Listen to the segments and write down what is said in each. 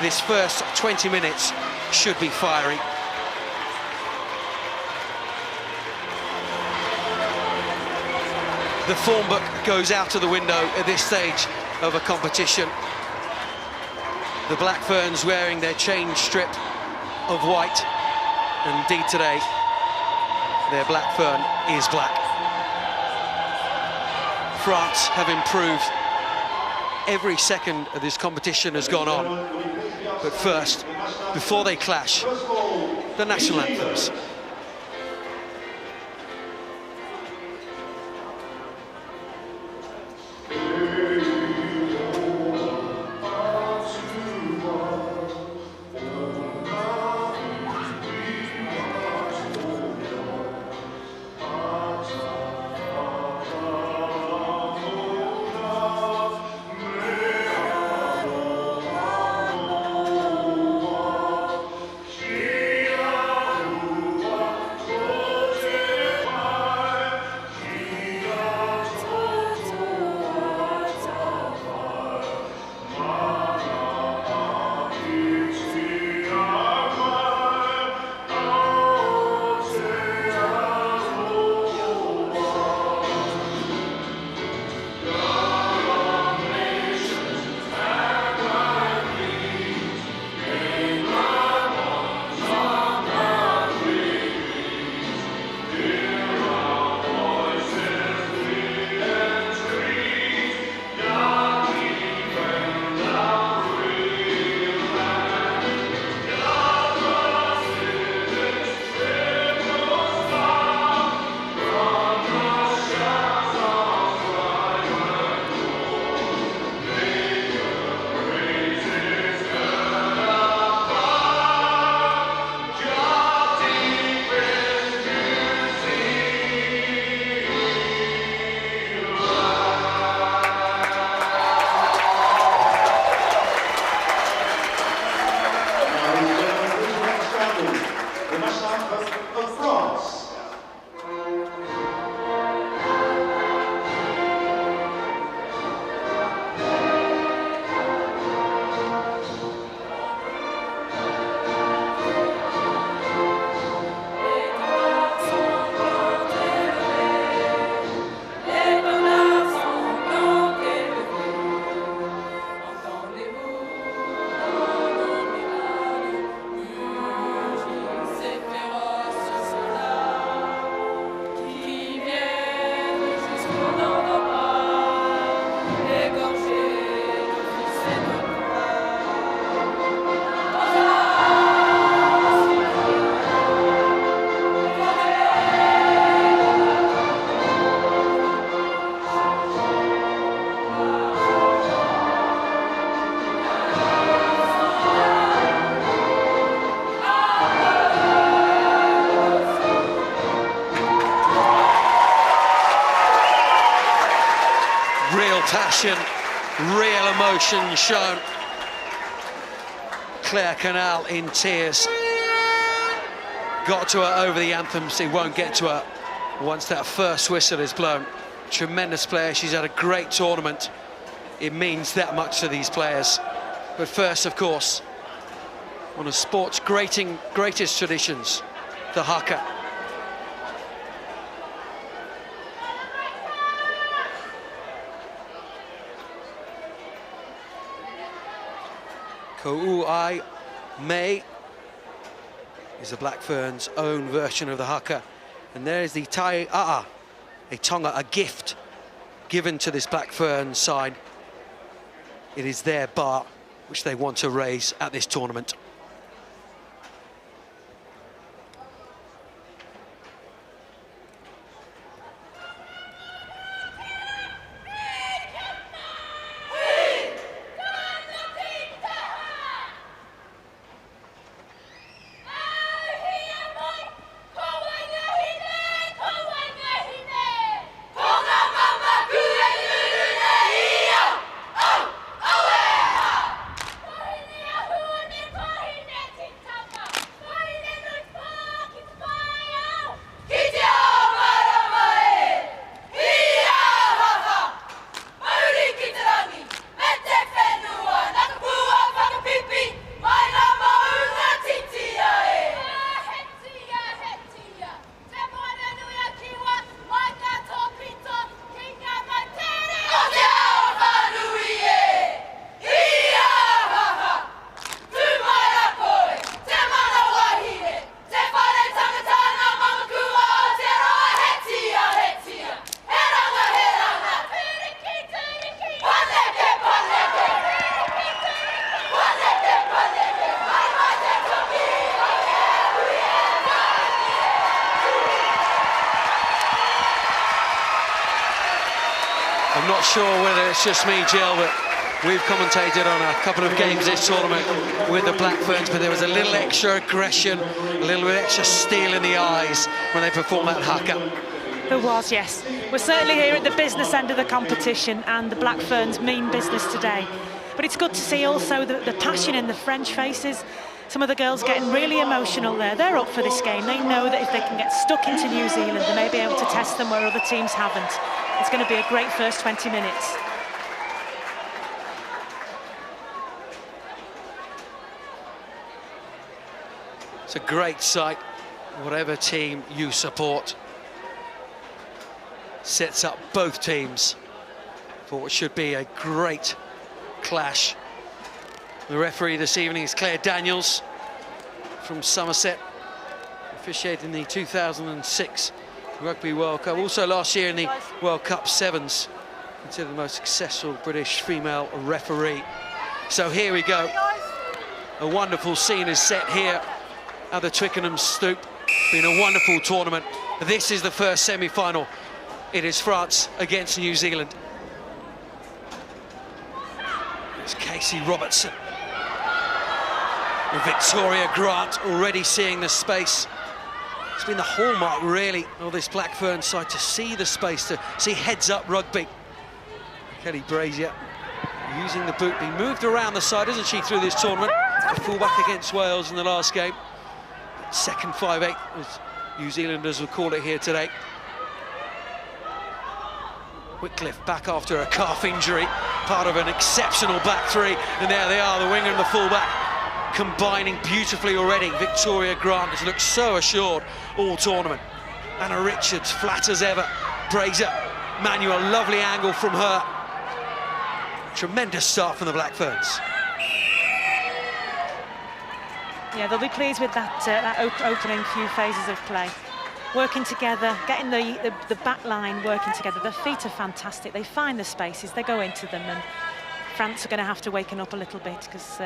this first 20 minutes should be fiery. The form book goes out of the window at this stage of a competition. The Black Ferns wearing their change strip of white, and indeed today their Black Fern is black. France have improved. Every second of this competition has gone on. But first, before they clash, the national anthems. Passion, real emotion shown. Claire Canal in tears. Got to her over the anthems, it won't get to her once that first whistle is blown. Tremendous player, she's had a great tournament. It means that much to these players. But first, of course, one of sport's greatest traditions, the haka. Ko'uai Mei is the Black Ferns' own version of the haka. And there is the Tai A'a, a tonga, a gift given to this Black Fern side. It is their bar which they want to raise at this tournament. I'm not sure whether it's just me, Jill, but we've commentated on a couple of games this tournament with the Black Ferns, but there was a little extra aggression, a little bit extra steel in the eyes when they performed that haka. There was, yes. We're certainly here at the business end of the competition, and the Black Ferns mean business today. But it's good to see also the passion in the French faces. Some of the girls getting really emotional there. They're up for this game. They know that if they can get stuck into New Zealand, they may be able to test them where other teams haven't. It's going to be a great first 20 minutes. It's a great sight, whatever team you support. Sets up both teams for what should be a great clash. The referee this evening is Claire Daniels from Somerset, officiating the 2006 Rugby World Cup. Also last year in the World Cup Sevens, considered the most successful British female referee. So here we go. A wonderful scene is set here at the Twickenham Stoop. Been a wonderful tournament. This is the first semi-final. It is France against New Zealand. It's Casey Robertson. And Victoria Grant already seeing the space. It's been the hallmark, really, of this Black Fern side, to see the space, to see heads-up rugby. Kelly Brazier using the boot, being moved around the side, isn't she, through this tournament? A fullback against Wales in the last game. Second 5'8", as New Zealanders will call it here today. Wycliffe back after a calf injury, part of an exceptional back three, and there they are, the winger and the fullback, combining beautifully already. Victoria Grant has looked so assured all tournament. Anna Richards, flat as ever. Brazier, Manuel, lovely angle from her. Tremendous start from the Black Ferns. Yeah, they'll be pleased with that opening few phases of play. Working together, getting the back line working together. Their feet are fantastic. They find the spaces, they go into them, and France are going to have to waken up a little bit, because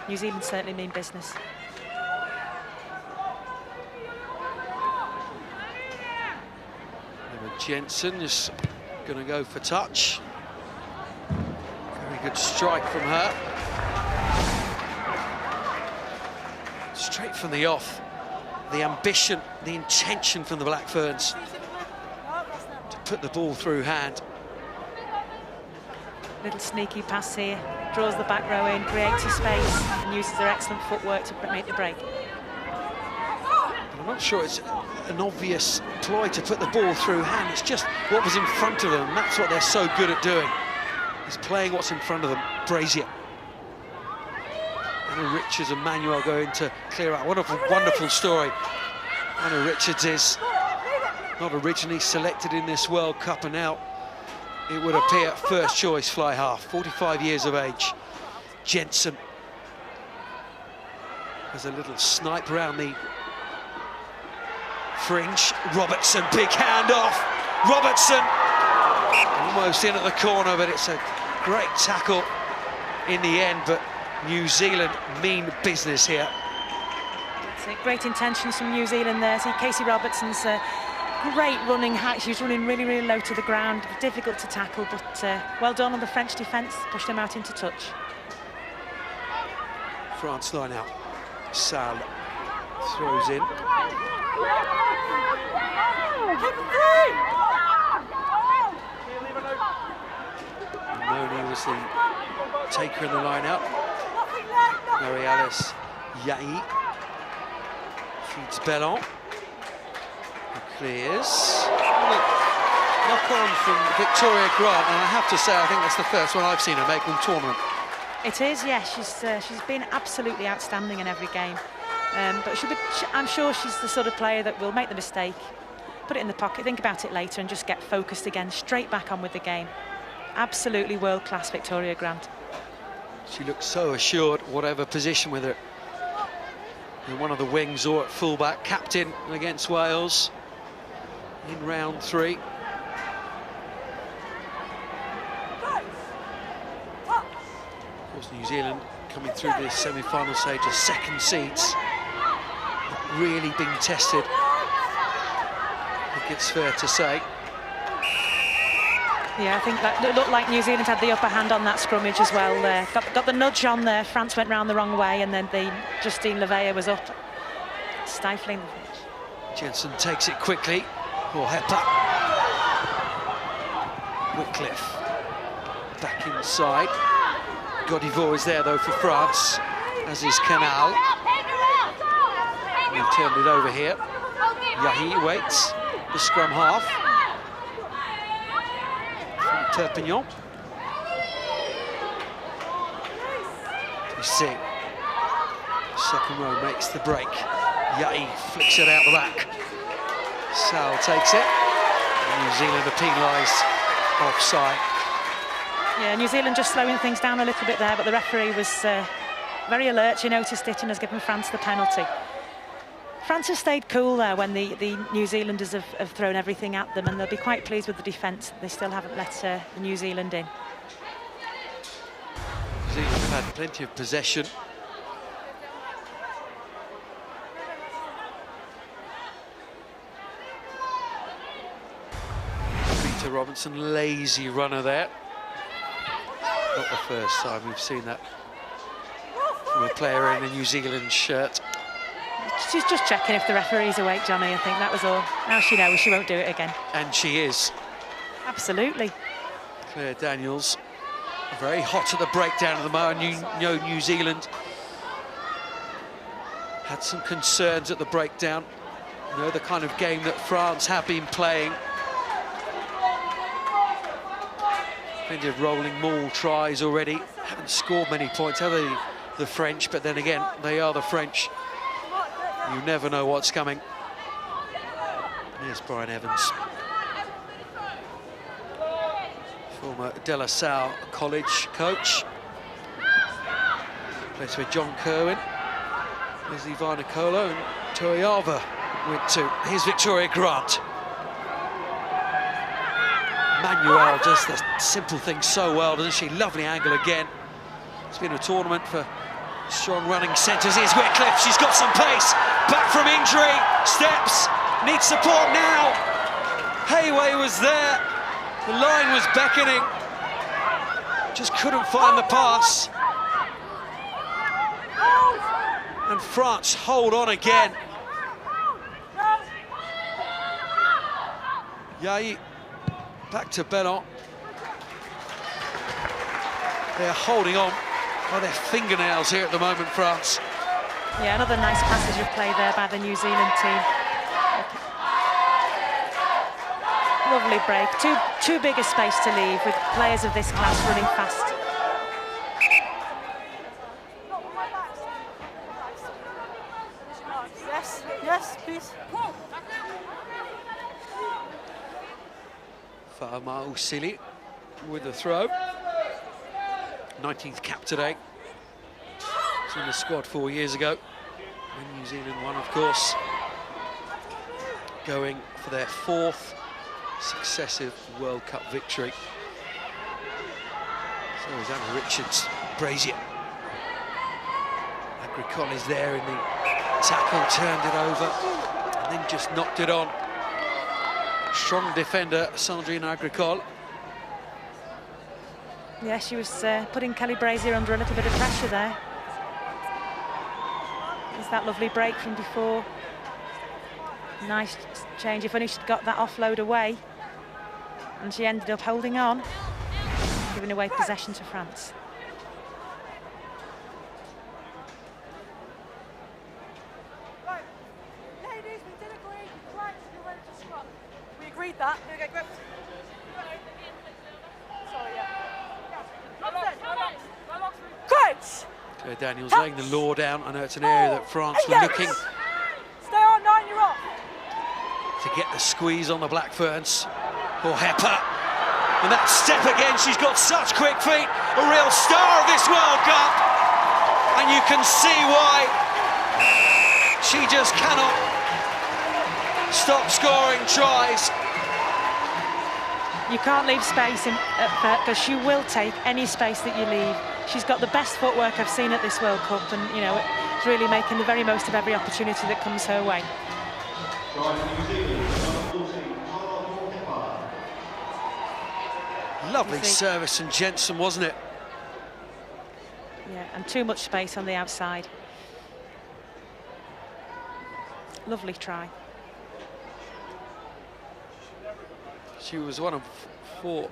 New Zealand certainly mean business. Emma Jensen just going to go for touch. Very good strike from her. Straight from the off. The ambition, the intention from the Black Ferns to put the ball through hand. Little sneaky pass here, draws the back row in, creates a space, and uses their excellent footwork to make the break. But I'm not sure it's an obvious ploy to put the ball through hand. It's just what was in front of them. That's what they're so good at doing, is playing what's in front of them. Brazier. Anna Richards and Manuel going to clear out. What a wonderful story. Anna Richards is not originally selected in this World Cup, and now it would appear first choice fly half, 45 years of age. Jensen has a little snipe around the fringe. Robertson, big hand off. Robertson almost in at the corner, but it's a great tackle in the end. But New Zealand mean business here. That's it. Great intentions from New Zealand there. See, Casey Robertson's great running hack. She was running really, really low to the ground. Difficult to tackle, but well done on the French defence. Pushed them out into touch. France line out. Sal throws in. Moni was the taker in the line out. Marie-Alice Yahi feeds Bellon. Clears. Knock on from Victoria Grant, and I have to say, I think that's the first one I've seen her make all tournament. It is, yes. She's been absolutely outstanding in every game. But I'm sure she's the sort of player that will make the mistake, put it in the pocket, think about it later, and just get focused again, straight back on with the game. Absolutely world-class Victoria Grant. She looks so assured, whatever position with her. In one of the wings or at fullback, captain against Wales in round 3. Of course, New Zealand coming through this semi-final stage as second seeds, not really being tested, I think it's fair to say. Yeah, I think that it looked like New Zealand had the upper hand on that scrummage as well there. Got the nudge on there. France went round the wrong way, and then Justine Levea was up, stifling the pitch. Jensen takes it quickly. Hepper. Wycliffe back inside. Godivaux is there though for France, as is Canal. We've turned it over here. Yahi waits, the scrum half from Perpignan. You see, second row makes the break. Yahi flicks it out the back. Sal takes it. And New Zealand are penalised offside. Yeah, New Zealand just slowing things down a little bit there, but the referee was very alert. She noticed it and has given France the penalty. France has stayed cool there when the New Zealanders have thrown everything at them, and they'll be quite pleased with the defence. They still haven't let New Zealand in. New Zealand have had plenty of possession. Peter Robinson, lazy runner there. Not the first time we've seen that from a player in a New Zealand shirt. She's just checking if the referee's awake, Johnny. I think that was all. Now she knows she won't do it again. And she is. Absolutely. Claire Daniels, very hot at the breakdown of the moment. New Zealand had some concerns at the breakdown. You know, the kind of game that France have been playing. Plenty of rolling maul tries already. Haven't scored many points, have they, the French? But then again, they are the French. You never know what's coming. Here's Brian Evans. Former De La Salle College coach. Plays with John Kerwin. There's Ivana Kolo and Toyava went to. Here's Victoria Grant. Manuel does the simple thing so well, doesn't she? Lovely angle again. It's been a tournament for strong running centres. Here's Wycliffe, she's got some pace. Back from injury, steps, needs support now. Hayway was there. The line was beckoning. Just couldn't find the pass. And France hold on again. Yahi back to Bellon. They're holding on by their fingernails here at the moment, France. Yeah, another nice passage of play there by the New Zealand team. Lovely break. Too big a space to leave with players of this class running fast. Yes, please. Fahama Usili with the throw. 19th cap today. Was in the squad 4 years ago. When New Zealand won, of course. Going for their 4th successive World Cup victory. So is Anna Richards, Brazier. Agricole is there in the tackle, turned it over, and then just knocked it on. Strong defender, Sandrine Agricole. Yeah, she was putting Kelly Brazier under a little bit of pressure there. There's that lovely break from before. Nice change, if only she'd got that offload away. And she ended up holding on, giving away possession to France. Right. Ladies, we did agree. France, you're ready to scrum. We agreed that. Okay, grab. Sorry, yeah. Coach! Claire Daniels laying the law down. I know it's an area that France were looking Stay on 9, you're off. to get the squeeze on the Black Ferns. For Hepper. And that step again, she's got such quick feet. A real star of this World Cup. And you can see why she just cannot stop scoring tries. You can't leave space in because she will take any space that you leave. She's got the best footwork I've seen at this World Cup, and you know, it's really making the very most of every opportunity that comes her way. Lovely service from Jensen, wasn't it? Yeah, and too much space on the outside. Lovely try. She was one of 4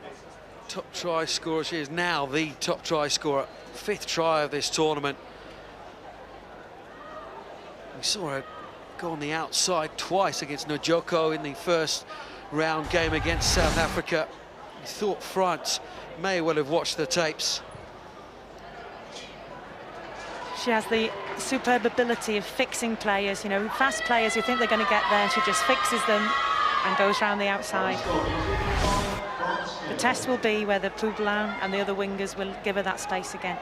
top try scorers. She is now the top try scorer. 5th try of this tournament. We saw her go on the outside twice against Nojoko in the first round game against South Africa. We thought France may well have watched the tapes. She has the superb ability of fixing players, you know, fast players who think they're going to get there. She just fixes them and goes round the outside. The test will be whether Poublan and the other wingers will give her that space again.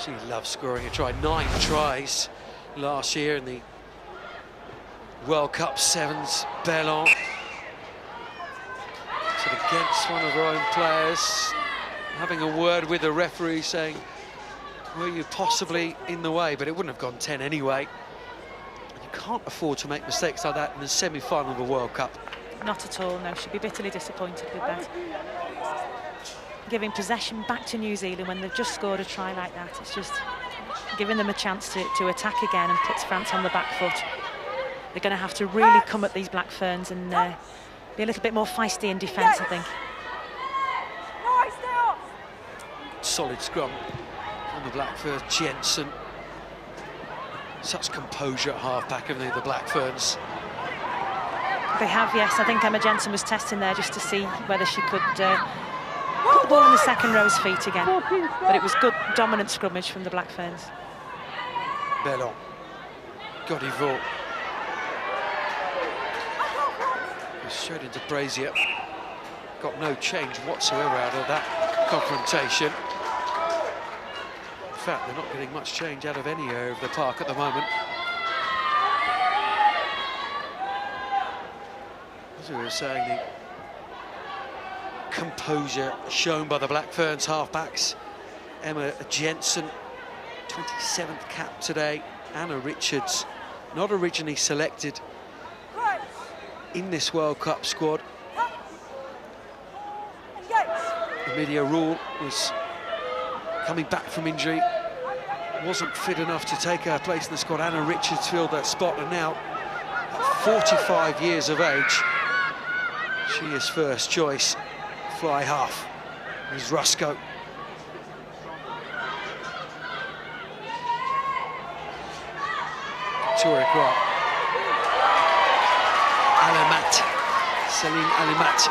She loves scoring a try. 9 tries last year in the World Cup Sevens. Bellon. So against one of her own players, having a word with the referee saying, were you possibly in the way? But it wouldn't have gone 10 anyway. And you can't afford to make mistakes like that in the semi-final of a World Cup. Not at all, no. She'd be bitterly disappointed with that. Giving possession back to New Zealand when they've just scored a try like that. It's just giving them a chance to attack again and puts France on the back foot. They're going to have to really come at these Black Ferns and be a little bit more feisty in defence, I think. Solid scrum on the Black Ferns. Jensen. Such composure at half-back of the Black Ferns. They have, yes. I think Emma Jensen was testing there just to see whether she could put the ball on the second row's feet again. But it was good, dominant scrummage from the Black Ferns. Bellon. Godivaux. Straight into Brazier. Got no change whatsoever out of that confrontation. In fact, they're not getting much change out of any area of the park at the moment. As we were saying, the composure shown by the Black Ferns halfbacks. Emma Jensen, 27th cap today. Anna Richards, not originally selected in this World Cup squad. Emilia Rule was coming back from injury, wasn't fit enough to take her place in the squad. Anna Richards filled that spot, and now at 45 years of age, she is first choice fly half. Here's Rusko. Victoria Clark. Alimat, Céline Alimat,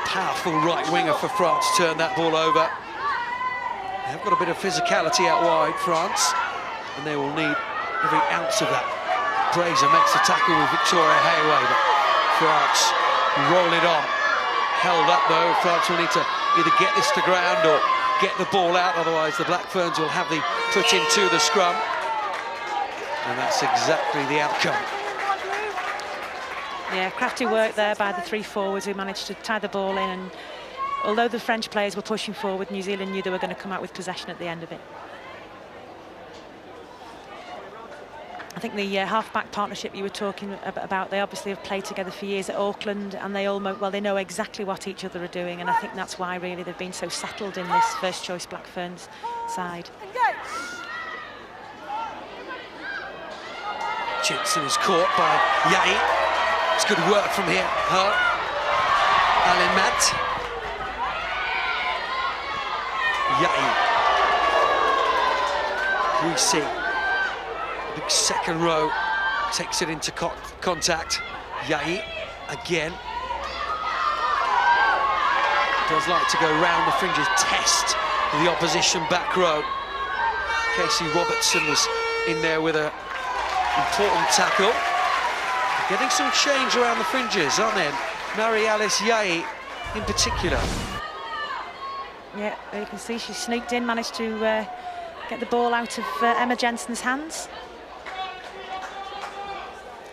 powerful right winger for France, turned that ball over. They have got a bit of physicality out wide, France, and they will need every ounce of that. Brazier makes the tackle with Victoria Hayway, but France roll it on. Held up though, France will need to either get this to ground or get the ball out, otherwise the Black Ferns will have the put into the scrum. And that's exactly the outcome. Yeah, crafty work there by the 3 forwards who managed to tie the ball in, and although the French players were pushing forward, New Zealand knew they were going to come out with possession at the end of it. I think the half-back partnership you were talking about, they obviously have played together for years at Auckland, and they almost, well, they know exactly what each other are doing, and I think that's why really they've been so settled in this first choice Black Ferns side. Jensen is caught by Yai. It's good work from here. Her. Alimat. Yai. We see big second row takes it into contact. Yai again. Does like to go round the fringes, test the opposition back row. Casey Robertson was in there with a important tackle. Getting some change around the fringes, aren't they? Marie-Alice Yai in particular. Yeah, you can see she sneaked in, managed to get the ball out of Emma Jensen's hands.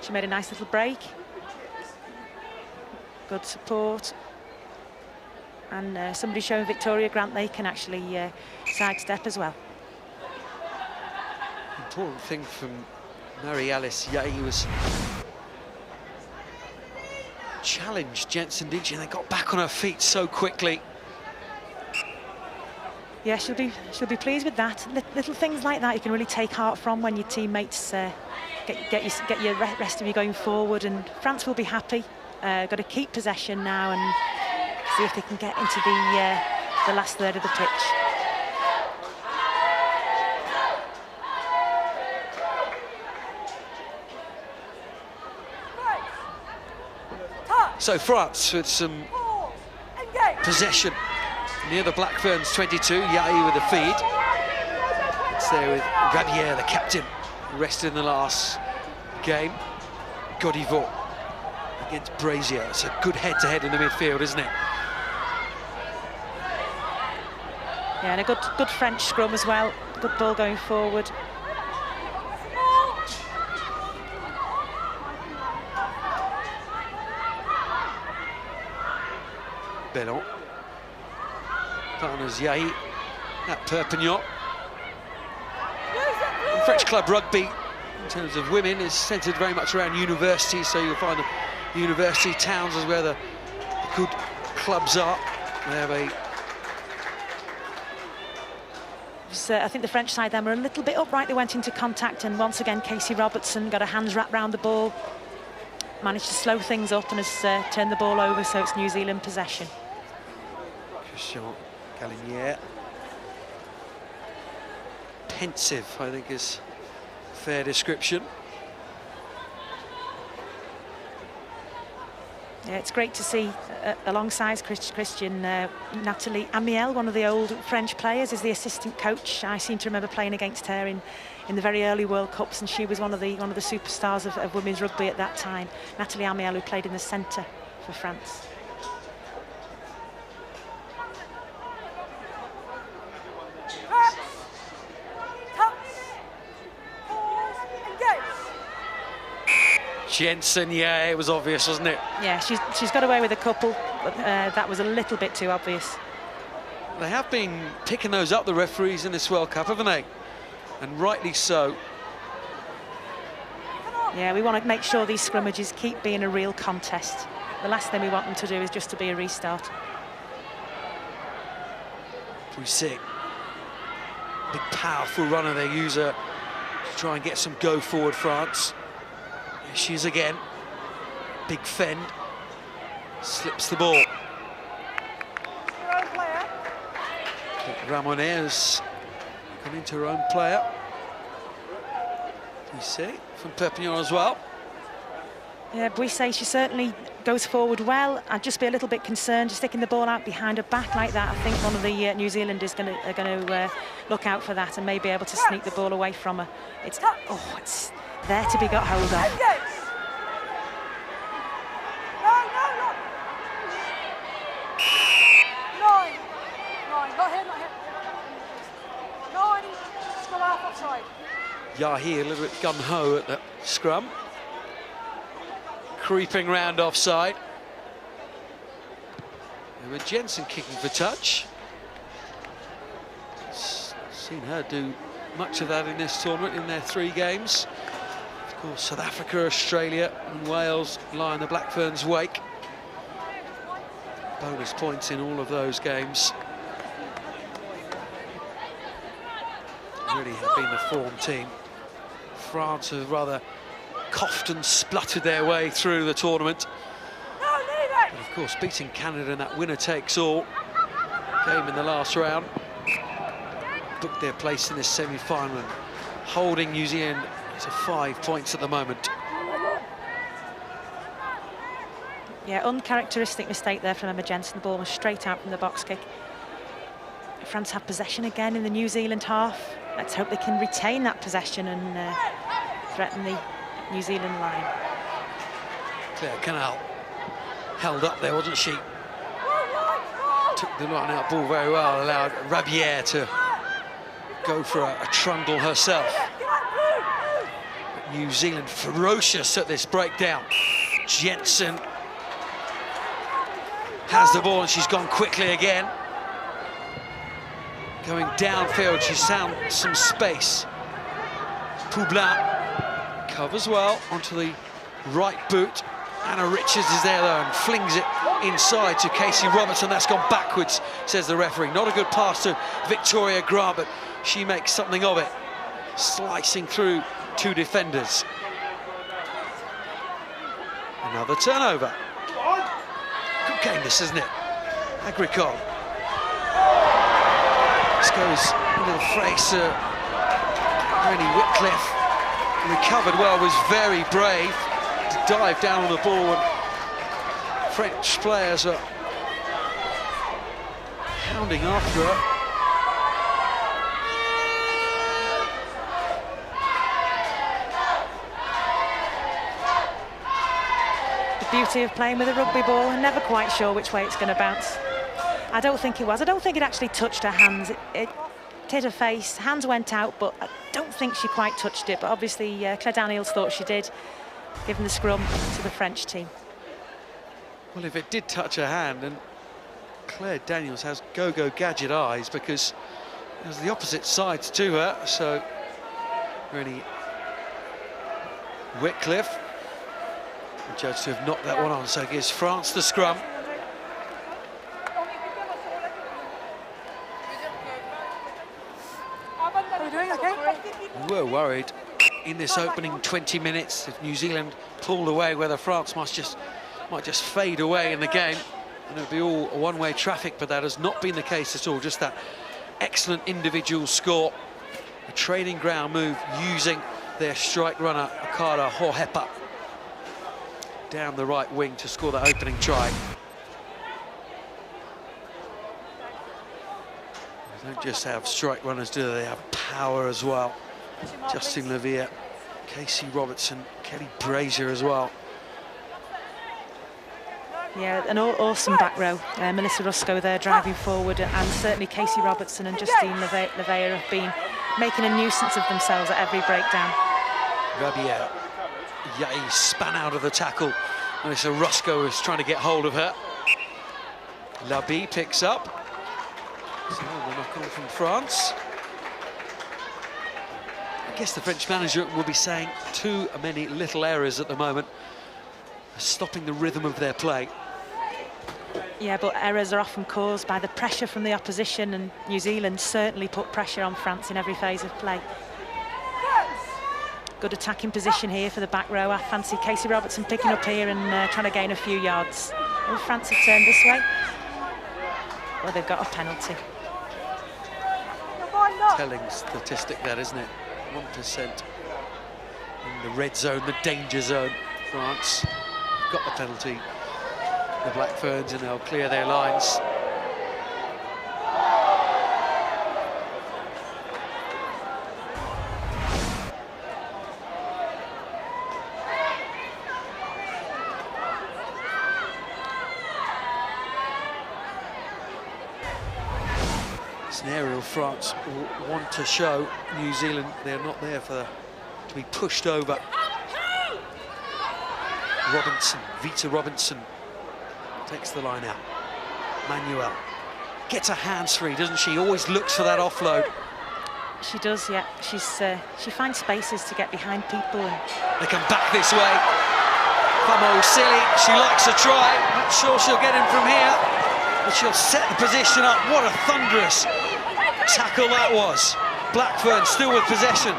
She made a nice little break. Good support. And somebody showing Victoria Grant they can actually sidestep as well. important thing from Marie-Alice Yahi was challenged Jensen, didn't she? And they got back on her feet so quickly. Yeah, she'll be pleased with that. Little things like that you can really take heart from when your teammates get your rest of you going forward, and France will be happy. Got to keep possession now and see if they can get into the last third of the pitch. So France with some possession near the Blackburns 22. Yahi with the feed. It's there with Rabier, the captain, rested in the last game. Godivot against Brazier. It's a good head-to-head in the midfield, isn't it? Yeah, and a good French scrum as well. Good ball going forward. Bellon. Partners Yahi at Perpignan. And French club rugby, in terms of women, is centred very much around universities, so you'll find the university towns is where the good clubs are. They have a... I think the French side then were a little bit upright. They went into contact, and once again Casey Robertson got her hands wrapped round the ball, managed to slow things up and has turned the ball over, so it's New Zealand possession. Christian Galinier. Pensive, I think, is a fair description. Yeah, it's great to see alongside Christian, Nathalie Amiel, one of the old French players, is the assistant coach. I seem to remember playing against her in the very early World Cups, and she was one of the superstars of women's rugby at that time. Nathalie Amiel, who played in the centre for France. Jensen, yeah, it was obvious, wasn't it? Yeah, she's got away with a couple, but that was a little bit too obvious. They have been picking those up, the referees, in this World Cup, haven't they? And rightly so. Yeah, we want to make sure these scrummages keep being a real contest. The last thing we want them to do is just to be a restart. We see big, powerful runner. They use her to try and get some go forward, France. Here she is again. Big fend. Slips the ball. Ramonet has gone into her own player. You see, from Perpignan as well. Yeah, Buissé, she certainly goes forward well. I'd just be a little bit concerned just sticking the ball out behind her back like that. I think one of the New Zealanders are going to look out for that and may be able to sneak the ball away from her. It's there to be got hold of. Yahi a little bit gun-ho at the scrum. Creeping round offside. And with Jensen kicking for touch. Seen her do much of that in this tournament in their 3 games. Of course, South Africa, Australia and Wales lie in the Blackburns' wake. Bonus points in all of those games. Really have been the form team. France have rather coughed and spluttered their way through the tournament. But of course, beating Canada in that winner-takes-all game in the last round, booked their place in this semi-final and holding New Zealand to 5 points at the moment. Yeah, uncharacteristic mistake there from Emma Jensen. The ball was straight out from the box kick. France have possession again in the New Zealand half. Let's hope they can retain that possession and threaten the New Zealand line. Claire Canal held up there, wasn't she? Took the line-out ball very well, allowed Rabier to go for a trundle herself. But New Zealand ferocious at this breakdown. Jensen has the ball and she's gone quickly again. Going downfield, she's found some space. Poublin covers well onto the right boot. Anna Richards is there though and flings it inside to Casey Robertson. That's gone backwards, says the referee. Not a good pass to Victoria Grant, but she makes something of it, slicing through two defenders. Another turnover. Good game this, isn't it? Agricole. This goes into the Fraser. Rennie Whitcliffe recovered well, was very brave to dive down on the ball, and French players are hounding after her. The beauty of playing with a rugby ball and never quite sure which way it's going to bounce. I don't think it was. I don't think it actually touched her hands. It hit her face, hands went out, but I don't think she quite touched it. But obviously Claire Daniels thought she did, giving the scrum to the French team. Well, if it did touch her hand, and Claire Daniels has go-go gadget eyes, because there's the opposite sides to her, so really Whitcliffe judged to have knocked that one on, so it gives France the scrum. Are we doing okay? We were worried in this opening 20 minutes if New Zealand pulled away, whether France might just fade away in the game and it would be all one-way traffic, but that has not been the case at all. Just that excellent individual score, a training ground move using their strike runner Akara Hohepa down the right wing to score that opening try. They don't just have strike runners, do they? They have power as well. Justin Levere, Casey Robertson, Kelly Brazier as well. Yeah, an awesome back row. Melissa Rusco there driving forward, and certainly Casey Robertson and Justine Levere have been making a nuisance of themselves at every breakdown. Rabier, he span out of the tackle. Melissa Rusco is trying to get hold of her. Labi picks up. So the knock-on from France. I guess the French manager will be saying too many little errors at the moment, stopping the rhythm of their play. Yeah, but errors are often caused by the pressure from the opposition, and New Zealand certainly put pressure on France in every phase of play. Good attacking position here for the back row. I fancy Casey Robertson picking up here and trying to gain a few yards. Will France have turned this way? Well, they've got a penalty. Telling statistic that, isn't it? 1% in the red zone, the danger zone. France got the penalty. The Black Ferns, and they'll clear their lines. It's an aerial France will want to show New Zealand they're not there to be pushed over. Robinson, Vita Robinson takes the line out. Manuel gets her hands free, doesn't she? Always looks for that offload. She does, yeah. She finds spaces to get behind people. And they come back this way. Famo Silly, she likes a try. Not sure she'll get him from here, but she'll set the position up. What a thunderous tackle that was. Blackburn still with possession.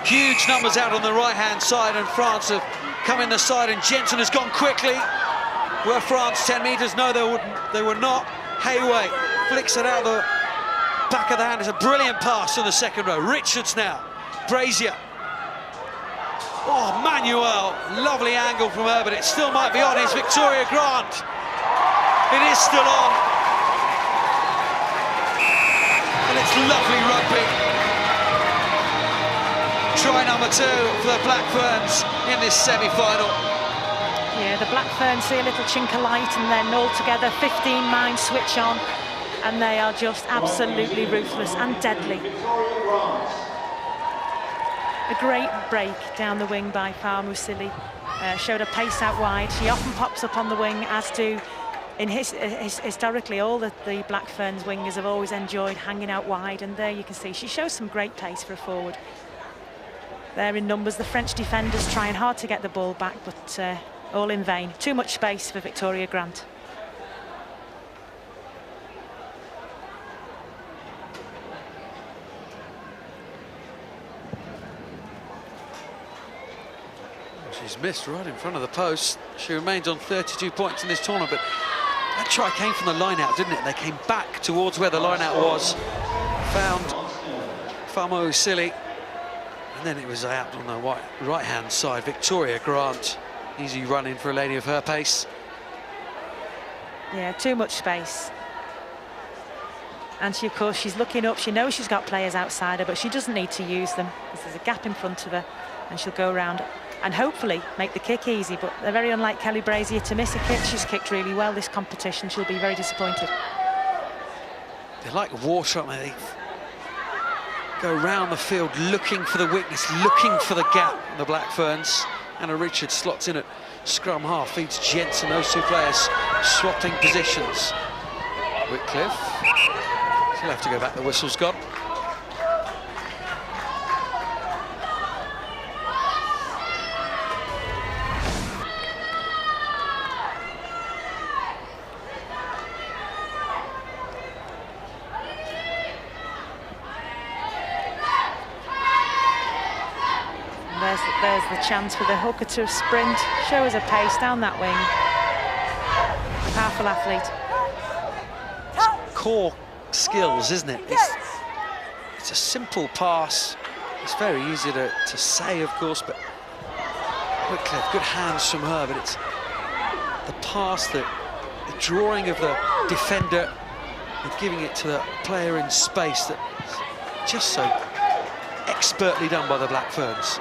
Huge numbers out on the right-hand side, and France have come in the side, and Jensen has gone quickly. Were France 10 metres? No, they were not. Hayway flicks it out the back of the hand. It's a brilliant pass to the second row. Richards now. Brazier. Oh, Manuel. Lovely angle from her, but it still might be on. It's Victoria Grant. It is still on. And it's lovely rugby. Try number 2 for the Black Ferns in this semi-final. yeah, the Black Ferns see a little chink of light, and then all together 15 minds switch on, and they are just absolutely ruthless and deadly. A great break down the wing by Musili. Showed her pace out wide. She often pops up on the wing, as do historically all the Black Ferns wingers have always enjoyed hanging out wide, and there you can see she shows some great pace for a forward. There in numbers, the French defenders trying hard to get the ball back, but all in vain. Too much space for Victoria Grant. She's missed right in front of the post. She remains on 32 points in this tournament, but that try came from the line-out, didn't it? They came back towards where the line-out was, found Famo Usili, and then it was out on the right-hand side. Victoria Grant, easy run-in for a lady of her pace. Yeah, too much space. And she, of course, she's looking up. She knows she's got players outside her, but she doesn't need to use them. There's a gap in front of her, and she'll go around and hopefully make the kick easy, but they're very unlike Kelly Brazier to miss a kick. She's kicked really well this competition. She'll be very disappointed. They're like water, aren't they? They go round the field looking for the weakness, looking for the gap. The Black Ferns. Anna Richards slots in at scrum half, feeds Jensen, those two players swapping positions. Whitcliffe, she'll have to go back, the whistle's gone. There's the chance for the hooker to sprint, show us a pace down that wing. Powerful athlete. It's core skills, isn't it? It's a simple pass. It's very easy to say, of course, but Whitcliffe, good hands from her, but it's the pass, the drawing of the defender and giving it to the player in space that's just so expertly done by the Black Ferns.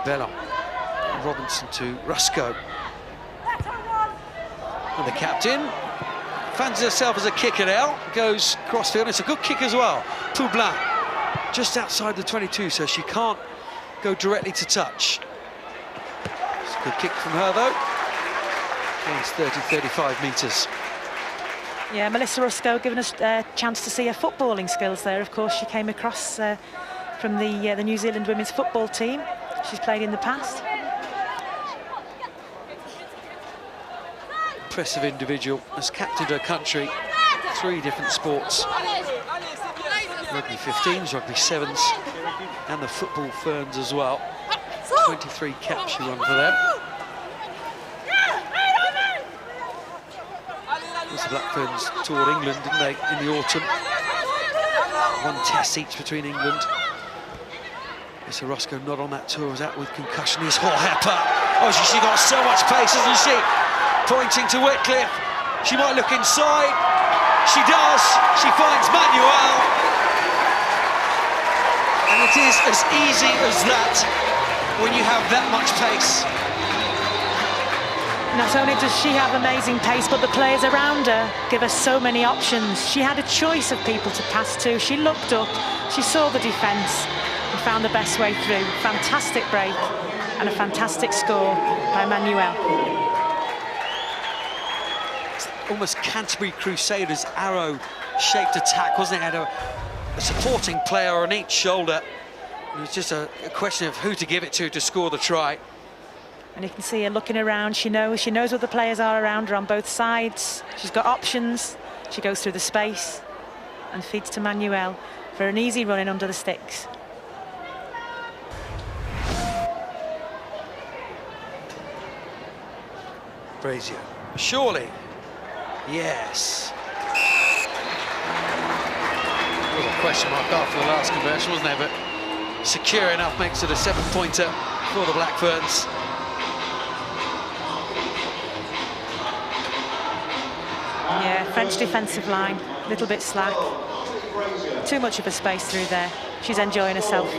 Bella, Robinson to Rusko. And the captain fancies herself as a kicker now, goes crossfield. It's a good kick as well. Poublin, just outside the 22, so she can't go directly to touch. It's a good kick from her, though. Against 30-35 metres. Yeah, Melissa Rusko giving us a chance to see her footballing skills there. Of course, she came across from the New Zealand women's football team. She's played in the past. Impressive individual, has captained her country, 3 different sports. Rugby 15s, rugby 7s, and the football Ferns as well. 23 caps she won for them. The Black Ferns toured England, didn't they, in the autumn? 1 test each between England. Mr. Roscoe not on that tour, was out with concussion. Here's Hepper. Oh, she got so much pace, hasn't she? Pointing to Whitcliffe. She might look inside. She does. She finds Manuel. And it is as easy as that when you have that much pace. Not only does she have amazing pace, but the players around her give her so many options. She had a choice of people to pass to. She looked up, she saw the defence and found the best way through. Fantastic break and a fantastic score by Manuel. It's almost Canterbury Crusaders arrow-shaped attack, wasn't it? It had a supporting player on each shoulder. It was just a question of who to give it to score the try. And you can see her looking around. She knows what the players are around her on both sides. She's got options. She goes through the space and feeds to Manuel for an easy run in under the sticks. Brazier, surely, yes. There was a question mark after the last conversion, wasn't there? But secure enough makes it a 7-pointer for the Black Ferns. Yeah, French defensive line, a little bit slack. Too much of a space through there. She's enjoying herself.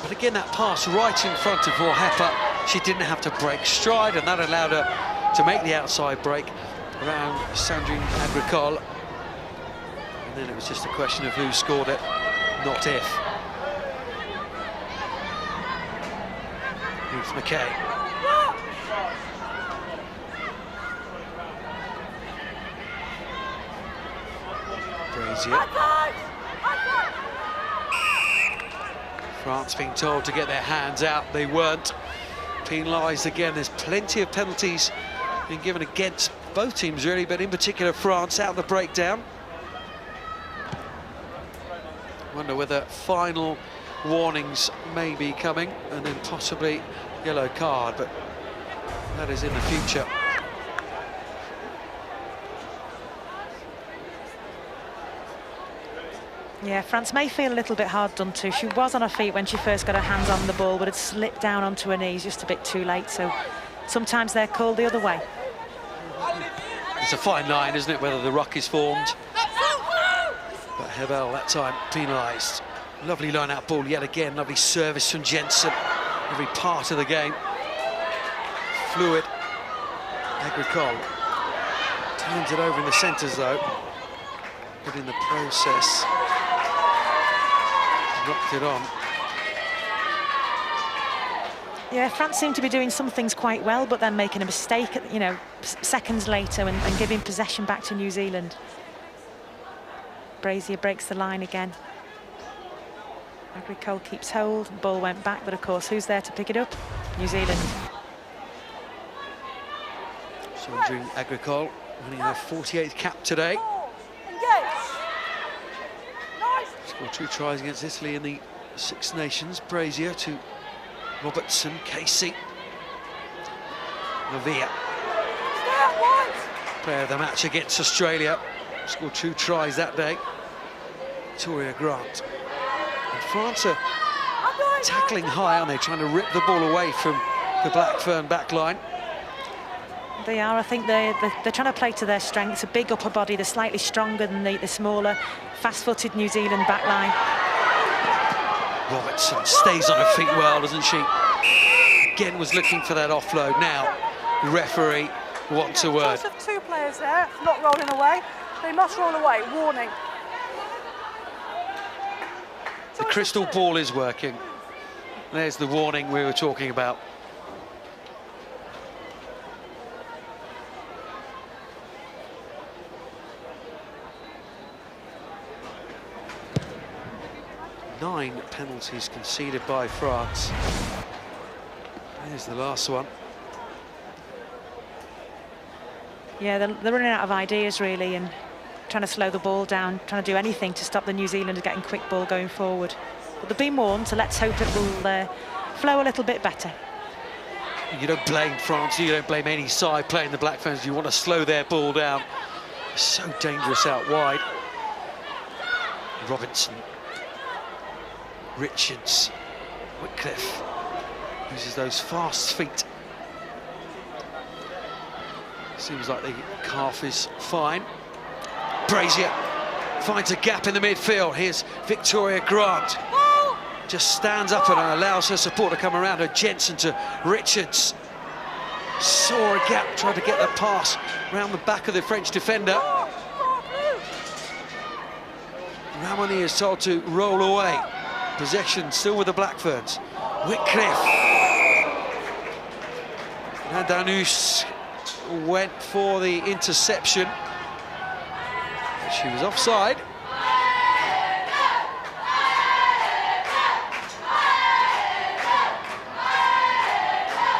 But again, that pass right in front of Hepper, she didn't have to break stride, and that allowed her to make the outside break around Sandrine Agricole. And then it was just a question of who scored it, not if. Ruth McKay. Brazier. France being told to get their hands out, they weren't. Penalised again. There's plenty of penalties being given against both teams really, but in particular France out of the breakdown. Wonder whether final warnings may be coming and then possibly yellow card, but that is in the future. Yeah, France may feel a little bit hard done to. She was on her feet when she first got her hands on the ball, but had slipped down onto her knees just a bit too late, so sometimes they're called the other way. It's a fine line, isn't it, whether the ruck is formed. But Hebel that time penalised. Lovely line-out ball yet again, lovely service from Jensen. Every part of the game. Fluid. Agricole turns it over in the centres though, but in the process knocked it on. Yeah, France seem to be doing some things quite well, but then making a mistake, you know, seconds later and giving possession back to New Zealand. Brazier breaks the line again. Agricole keeps hold, the ball went back, but of course, who's there to pick it up? New Zealand. Sandrine Agricole winning her 48th cap today. Scored 2 tries against Italy in the Six Nations. Brazier to Robertson, Casey, Lavia. Player of the match against Australia. Scored 2 tries that day. Victoria Grant. And France are tackling high, aren't they? Trying to rip the ball away from the Black Fern backline. They are. I think they're trying to play to their strengths. A big upper body. They're slightly stronger than the smaller, fast-footed New Zealand backline. Robertson stays on her feet well, doesn't she? Again was looking for that offload. Now, the referee wants a word. Choice of 2 players there, not rolling away. They must roll away. Warning. The crystal ball is working. There's the warning we were talking about. Nine penalties conceded by France. Here's the last one. Yeah, they're running out of ideas really, and trying to slow the ball down, trying to do anything to stop the New Zealanders getting quick ball going forward. But they've been warned, so let's hope it will flow a little bit better. You don't blame France, you don't blame any side playing the Black Ferns. You want to slow their ball down. It's so dangerous out wide. Robinson. Richards. Whitcliffe uses those fast feet. Seems like the calf is fine. Brazier finds a gap in the midfield. Here's Victoria Grant. Just stands up and allows her support to come around her. Jensen to Richards. Saw a gap, tried to get the pass around the back of the French defender. Ramoni is told to roll away. Possession still with the Black Ferns. Whitcliffe. And Danus went for the interception. She was offside.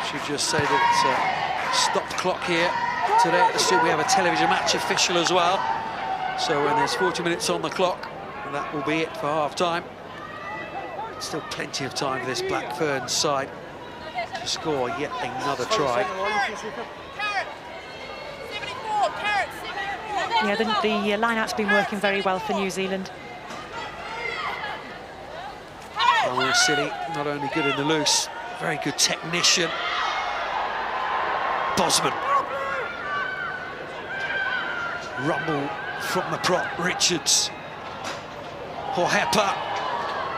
Should just say that it's a stop clock here today at the studio. We have a television match official as well. So when there's 40 minutes on the clock, that will be it for half-time. Still plenty of time for this Black Ferns side to score yet another try. Yeah, the line-out's been working very well for New Zealand. Oh, Silly, not only good in the loose, very good technician. Bosman. Rumble from the prop, Richards. Hohepa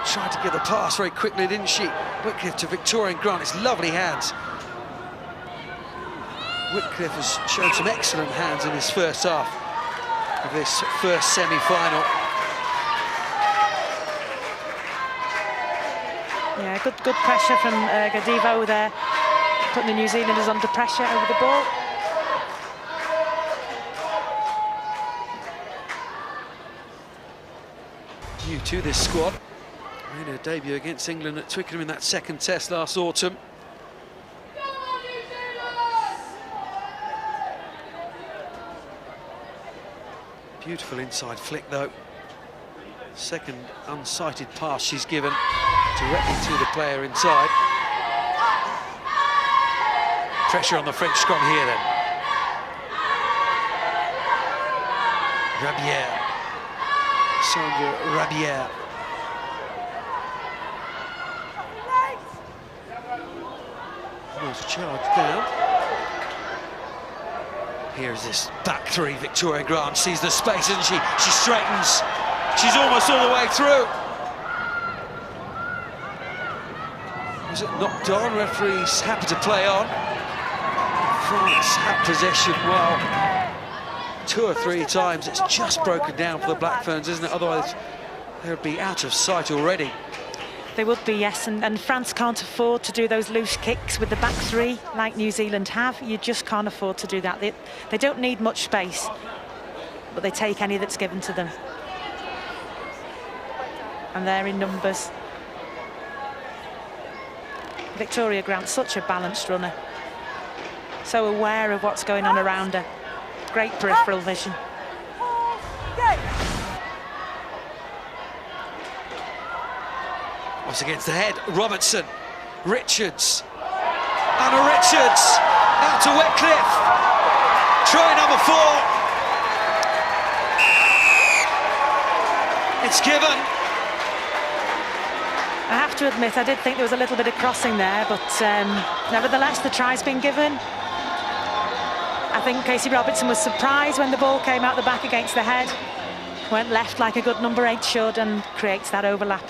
tried to get the pass very quickly, didn't she? Whitcliffe to Victoria Grant, it's lovely hands. Whitcliffe has shown some excellent hands in his first half of this first semi-final. Yeah, good pressure from Godivo there, putting the New Zealanders under pressure over the ball. New to this squad. Made her debut against England at Twickenham in that second test last autumn. Beautiful inside flick though. Second unsighted pass she's given directly to the player inside. Pressure on the French scrum here then. Rabier. Sandra Rabier. Almost charged down. Here's this back three. Victoria Grant sees the space and she straightens. She's almost all the way through. Was it knocked on? Referee's happy to play on. France had possession well. 2 or 3 times. It's just broken down for the Black Ferns, isn't it? Otherwise, they'd be out of sight already. They would be, yes, and France can't afford to do those loose kicks with the back three like New Zealand have. You just can't afford to do that. They don't need much space, but they take any that's given to them. And they're in numbers. Victoria Grant, such a balanced runner. So aware of what's going on around her. Great peripheral vision. Once against the head, Robertson, Richards, Anna Richards, out to Whitcliffe, try number 4. It's given. I have to admit, I did think there was a little bit of crossing there, but nevertheless, the try's been given. I think Casey Robertson was surprised when the ball came out the back against the head. Went left like a good number 8 should and creates that overlap.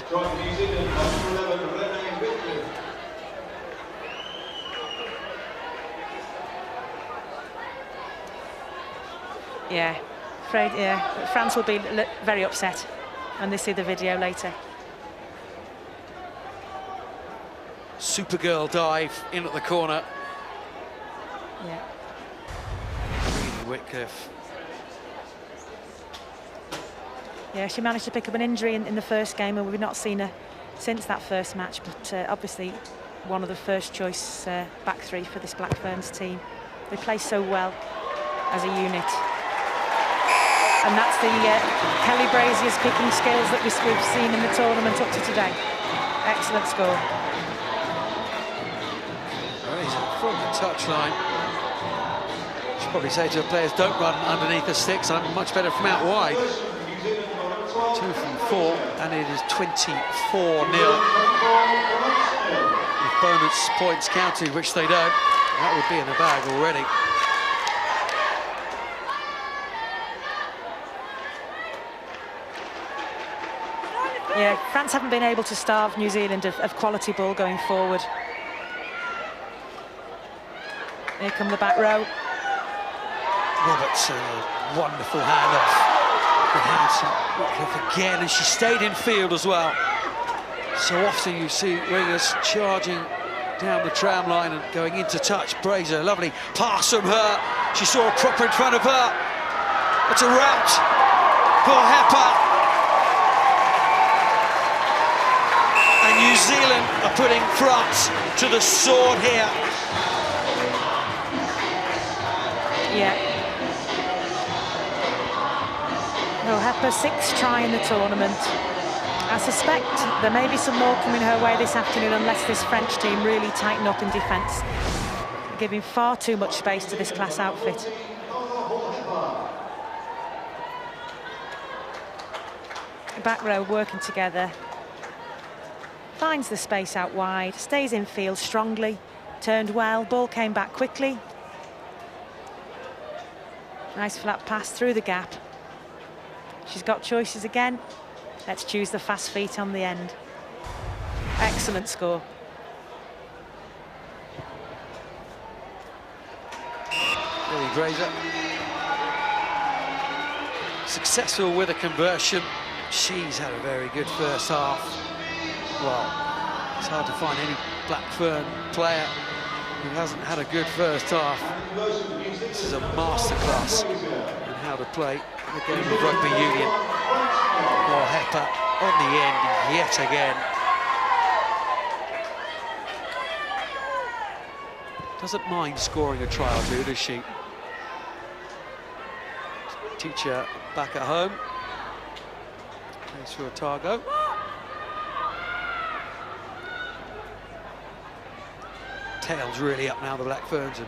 Yeah, afraid, yeah. France will be very upset when they see the video later. Supergirl dive in at the corner. Yeah. Whitcliffe. Yeah, she managed to pick up an injury in the first game, and we've not seen her since that first match, but obviously one of the first choice back three for this Black Ferns team. They play so well as a unit. And that's the Kelly Brazier's kicking skills that we've seen in the tournament up to today. Excellent score. Brazier from the touchline. Should probably say to her players, don't run underneath the sticks. I'm much better from out wide. 2 from 4, and it is 24-0. With bonus points counted, which they don't, that would be in the bag already. Yeah, France haven't been able to starve New Zealand of quality ball going forward. Here come the back row. Robertson, a wonderful handoff. Whitcliffe again, and she stayed in field as well. So often you see ringers charging down the tram line and going into touch. Brazier, lovely pass from her. She saw a proper in front of her. It's a rout for Hepper. And New Zealand are putting France to the sword here. Yeah. Well, Hepper 6th try in the tournament. I suspect there may be some more coming her way this afternoon unless this French team really tighten up in defence, giving far too much space to this class outfit. Back row working together. Finds the space out wide, stays in field strongly, turned well, ball came back quickly. Nice flat pass through the gap. She's got choices again. Let's choose the fast feet on the end. Excellent score. Billy Brazier. Successful with a conversion. She's had a very good first half. Well, it's hard to find any Black Fern player who hasn't had a good first half. This is a masterclass in how to play the game of rugby union. Oh, Hepper on the end yet again. Doesn't mind scoring a try or two, does she? Teacher back at home. Plays for Otago. Tails really up now, the Black Ferns, and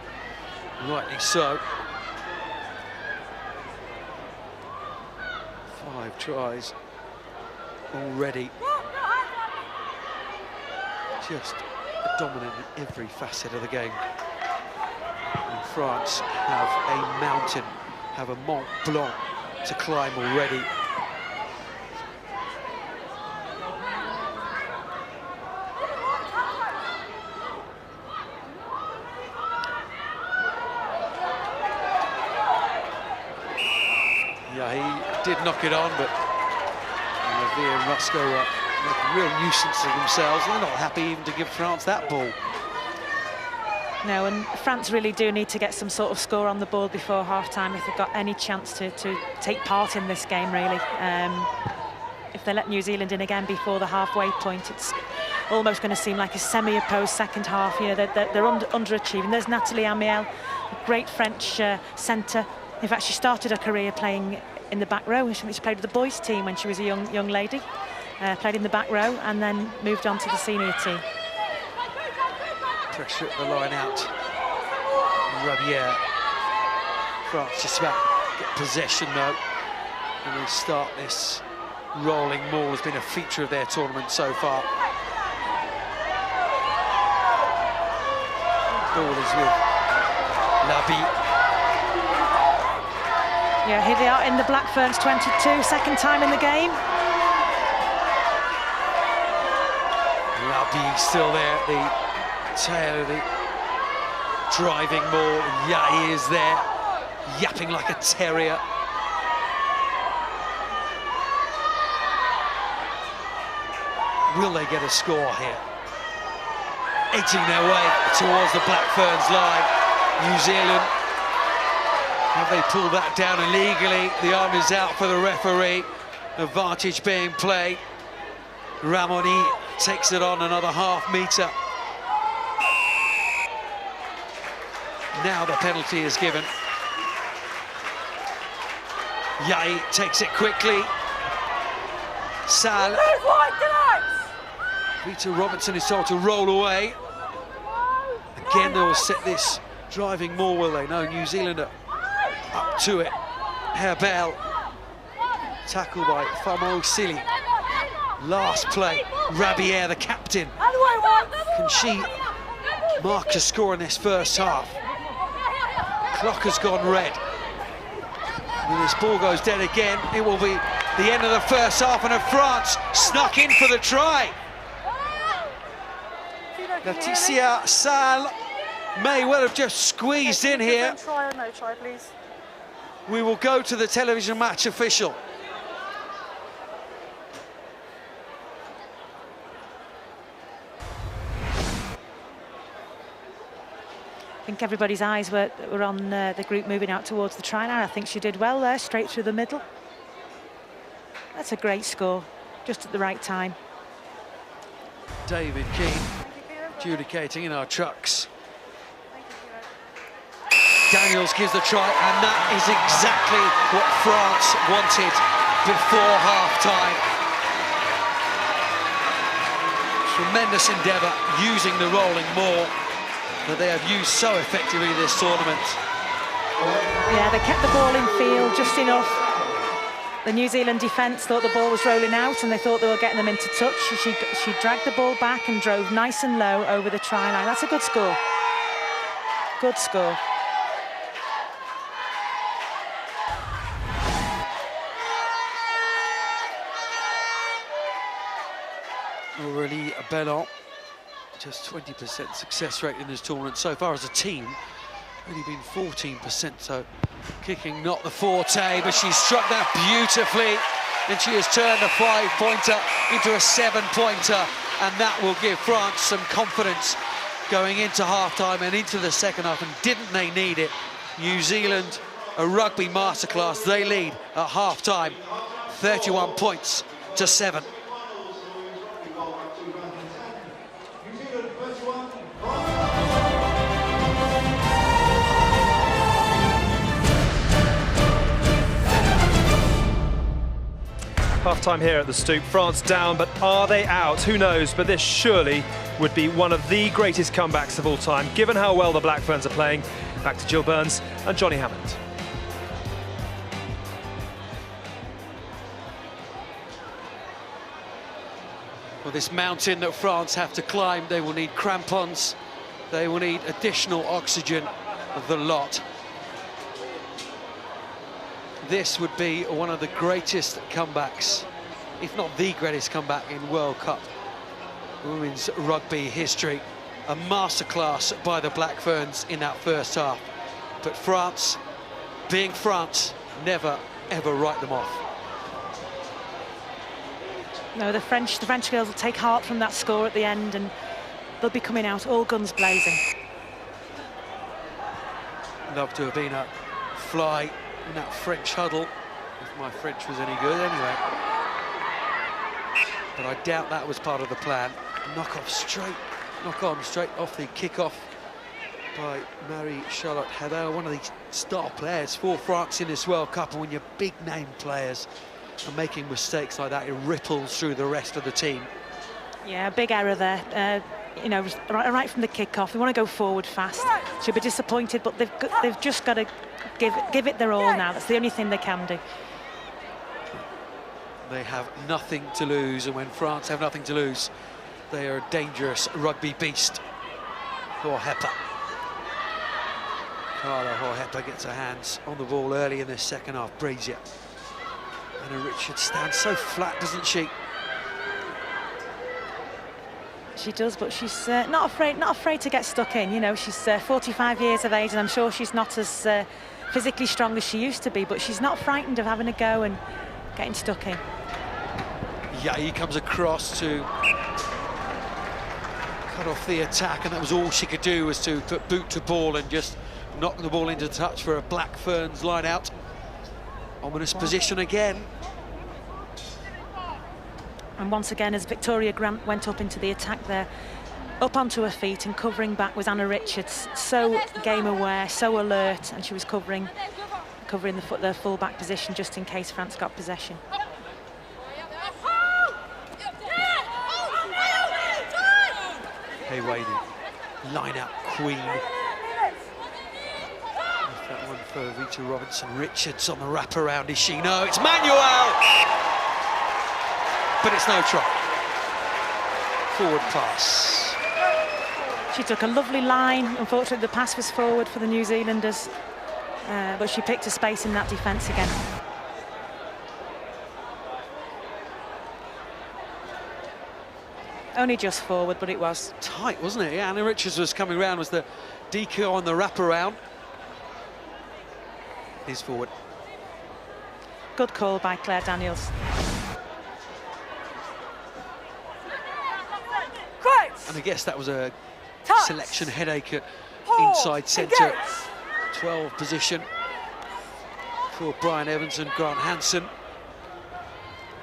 rightly so. 5 tries already. Just dominant in every facet of the game. And France have a mountain, have a Mont Blanc to climb already. Yeah, he did knock it on, but Rugby and Roscoe make a real nuisance of themselves. They're not happy even to give France that ball. No, and France really do need to get some sort of score on the board before half-time if they've got any chance to take part in this game, really. If they let New Zealand in again before the halfway point, it's almost going to seem like a semi-opposed second half. You know, they're underachieving. There's Nathalie Amiel, a great French centre. In fact, she started her career playing in the back row. She played with the boys' team when she was a young lady. Played in the back row and then moved on to the senior team. Pressure at the line out. Rabier. France just about get possession though. And they start this rolling maul. Has been a feature of their tournament so far. Ball is with Labi. Yeah, here they are in the Black Ferns 22, second time in the game. Labi still there at the tail of the driving maul. Yai is there, yapping like a terrier. Will they get a score here? Edging their way towards the Black Ferns line. New Zealand, have they pulled that down illegally? The arm is out for the referee. Advantage being played. Ramoni takes it on another half-metre. Now the penalty is given. Yai takes it quickly. Sal. Peter Robinson is told to roll away. Again, they'll set this driving maul, will they? No, New Zealand are up to it. Herbel. Tackled by Famo Silly. Last play. Rabier, the captain. Can she mark a score in this first half? Clock has gone red. When this ball goes dead again, it will be the end of the first half, and France snuck in for the try. Laetitia Sal may well have just squeezed in here. Try or no try, please. We will go to the television match official. I think everybody's eyes were on the group moving out towards the try line. I think she did well there, straight through the middle. That's a great score, just at the right time. David Keane adjudicating in our trucks. Daniels gives the try, and that is exactly what France wanted before half-time. Tremendous endeavour using the rolling maul that they have used so effectively this tournament. Yeah, they kept the ball in field just enough. The New Zealand defence thought the ball was rolling out and they thought they were getting them into touch. She dragged the ball back and drove nice and low over the try line. That's a good score. Good score. Aurélie Bellon, just 20% success rate in this tournament so far as a team. Only been 14%, so kicking not the forte, but she struck that beautifully, and she has turned a 5-pointer into a 7-pointer, and that will give France some confidence going into half-time and into the second half, and didn't they need it? New Zealand, a rugby masterclass, they lead at half-time, 31 points to 7. Half-time here at the Stoop. France down, but are they out? Who knows? But this surely would be one of the greatest comebacks of all time, given how well the Black Ferns are playing. Back to Jill Burns and Johnny Hammond. Well, this mountain that France have to climb, they will need crampons, they will need additional oxygen, the lot. This would be one of the greatest comebacks, if not the greatest comeback in World Cup women's rugby history. A masterclass by the Black Ferns in that first half. But France, being France, never, ever write them off. No, the French girls will take heart from that score at the end, and they'll be coming out all guns blazing. Love to have been a fly in that French huddle, if my French was any good anyway. But I doubt that was part of the plan. Knock on straight off the kick-off by Marie-Charlotte Hebel, one of the star players for France in this World Cup. And when your big-name players are making mistakes like that, it ripples through the rest of the team. Yeah, big error there. You know, right from the kick-off. They want to go forward fast. She'll be disappointed, but they've just got to give it their all now. That's the only thing they can do. They have nothing to lose, and when France have nothing to lose, they are a dangerous rugby beast. Horhepper. Carla Horhepper gets her hands on the ball early in this second half. Brazier. And Richards stands so flat, doesn't she? She does, but she's not afraid to get stuck in. You know, she's 45 years of age, and I'm sure she's not as physically strong as she used to be, but she's not frightened of having a go and getting stuck in. Yeah, he comes across to cut off the attack, and that was all she could do, was to put boot to ball and just knock the ball into touch for a Black Ferns line out. Ominous position again. And once again, as Victoria Grant went up into the attack there, up onto her feet and covering back was Anna Richards. So game aware, so alert, and she was covering the full back position just in case France got possession. Hey, Wadey, line-out queen. That one for Rita Robinson. Richards on the wraparound, is she? No, it's Manuel! But it's no try. Forward pass. She took a lovely line. Unfortunately, the pass was forward for the New Zealanders, but she picked a space in that defence again. Only just forward, but it was. Tight, wasn't it? Yeah, Anna Richards was coming round, was the decoy on the wraparound. He's forward. Good call by Claire Daniels. And I guess that was a Touch. selection headache at Hold. inside centre. Engage. 12 position for Brian Evans and Grant Hansen.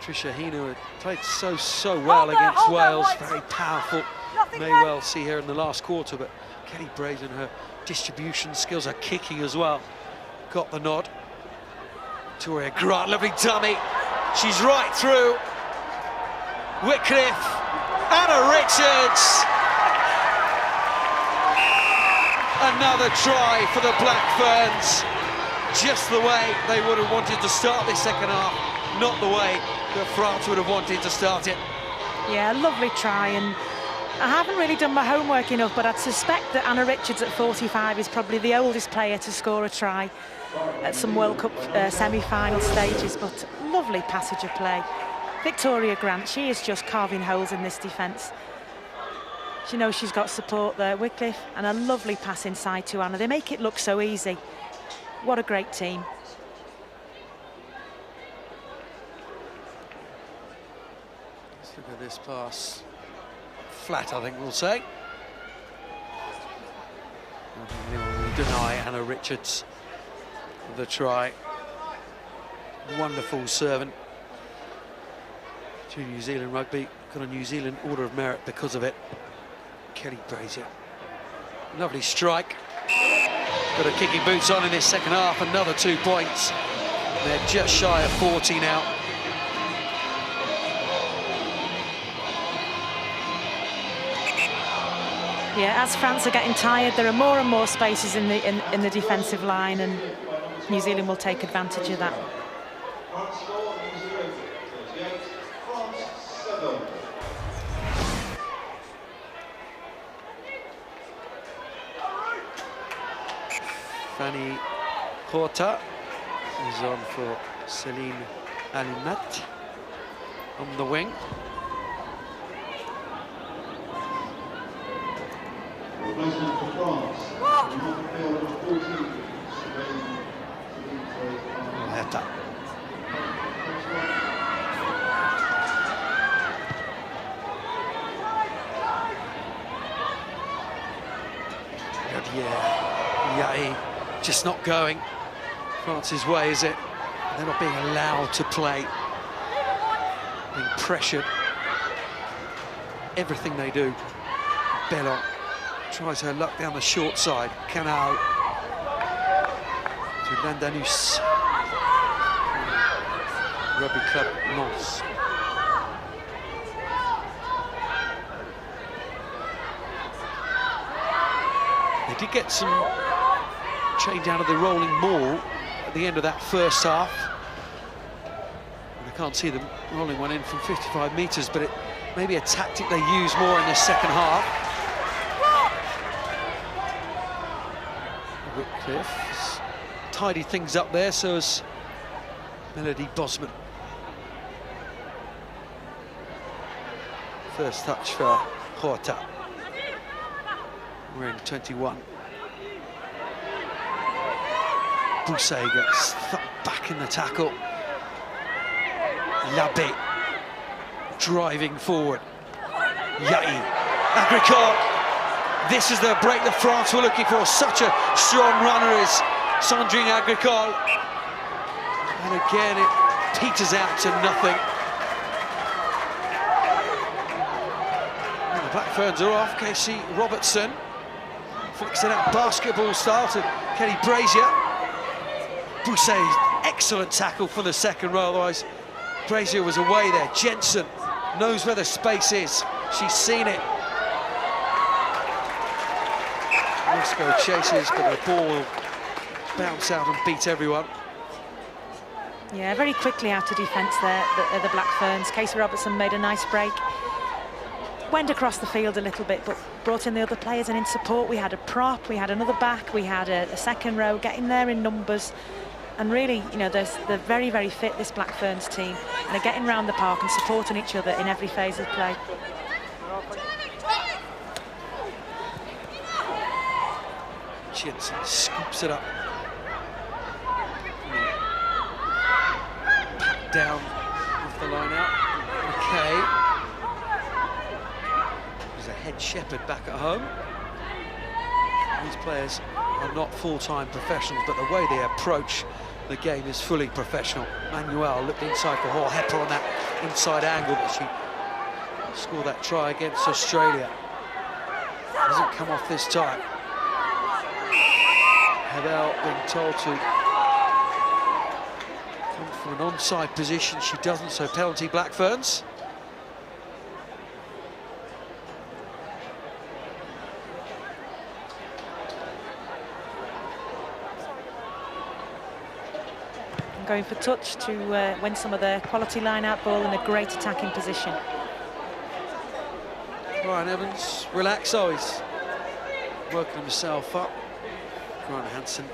Tricia Hino had played so well against hold there, Wales, White. very powerful. Nothing May there. well see her in the last quarter, but Kelly Brazen, her distribution skills, her kicking as well, got the nod. Victoria Grant, lovely dummy. She's right through. Wycliffe, Anna Richards. Another try for the Black Ferns. Just the way they would have wanted to start this second half, not the way that France would have wanted to start it. Yeah, lovely try, and I haven't really done my homework enough, but I'd suspect that Anna Richards at 45 is probably the oldest player to score a try at some World Cup semi-final stages, but lovely passage of play. Victoria Grant, she is just carving holes in this defence. She knows she's got support there, Wycliffe, and a lovely pass inside to Anna. They make it look so easy. What a great team. Let's look at this pass. Flat, I think we'll say. I don't think anyone will deny Anna Richards the try. Wonderful servant to New Zealand rugby. Got a New Zealand Order of Merit because of it. Kelly Brazier. Lovely strike. Got her kicking boots on in this second half. Another 2 points. They're just shy of 40 now. Yeah, as France are getting tired, there are more and more spaces in the defensive line, and New Zealand will take advantage of that. Fanny Horta is on for Céline Alimat on the wing. Replacement for France. Horta. Yeah, just not going France's way, is it? They're not being allowed to play, being pressured. Everything they do. Bellon tries her luck down the short side. Canal to Landanus. Rugby Club Mons. They did get some change out of the rolling maul at the end of that first half. And I can't see them rolling one in from 55 metres, but it may be a tactic they use more in the second half. Whitcliffe has tidied things up there, so has Melody Bosman. First touch for Horta. We're in 21. Bousset gets back in the tackle. Labbé driving forward. Yahi. Agricole. This is the break that France were looking for. Such a strong runner is Sandrine Agricole. And again, it peters out to nothing. And the Black Ferns are off. Casey Robertson flicks it out basketball style to Kelly Brazier. Bousset, excellent tackle for the second row, otherwise Brazier was away there. Jensen knows where the space is. She's seen it. Moscow chases, but the ball will bounce out and beat everyone. Yeah, very quickly out of defence there, the Black Ferns. Casey Robertson made a nice break. Went across the field a little bit, but brought in the other players and in support. We had a prop, we had another back, we had a second row, getting there in numbers. And really, you know, they're very, very fit, this Black Ferns team. And they're getting round the park and supporting each other in every phase of play. Jensen scoops it up. Down off the line out. Okay. There's a head shepherd back at home. These players are not full-time professionals, but the way they approach the game is fully professional. Manuel looked inside for Hall Hepper on that inside angle, but she scored that try against Australia. Hasn't come off this time. Hedel being told to come from an onside position. She doesn't, so penalty Black Ferns. Going for touch to win some of their quality line-out ball in a great attacking position. Ryan Evans, relax, oh, he's working himself up. Grant Hansen.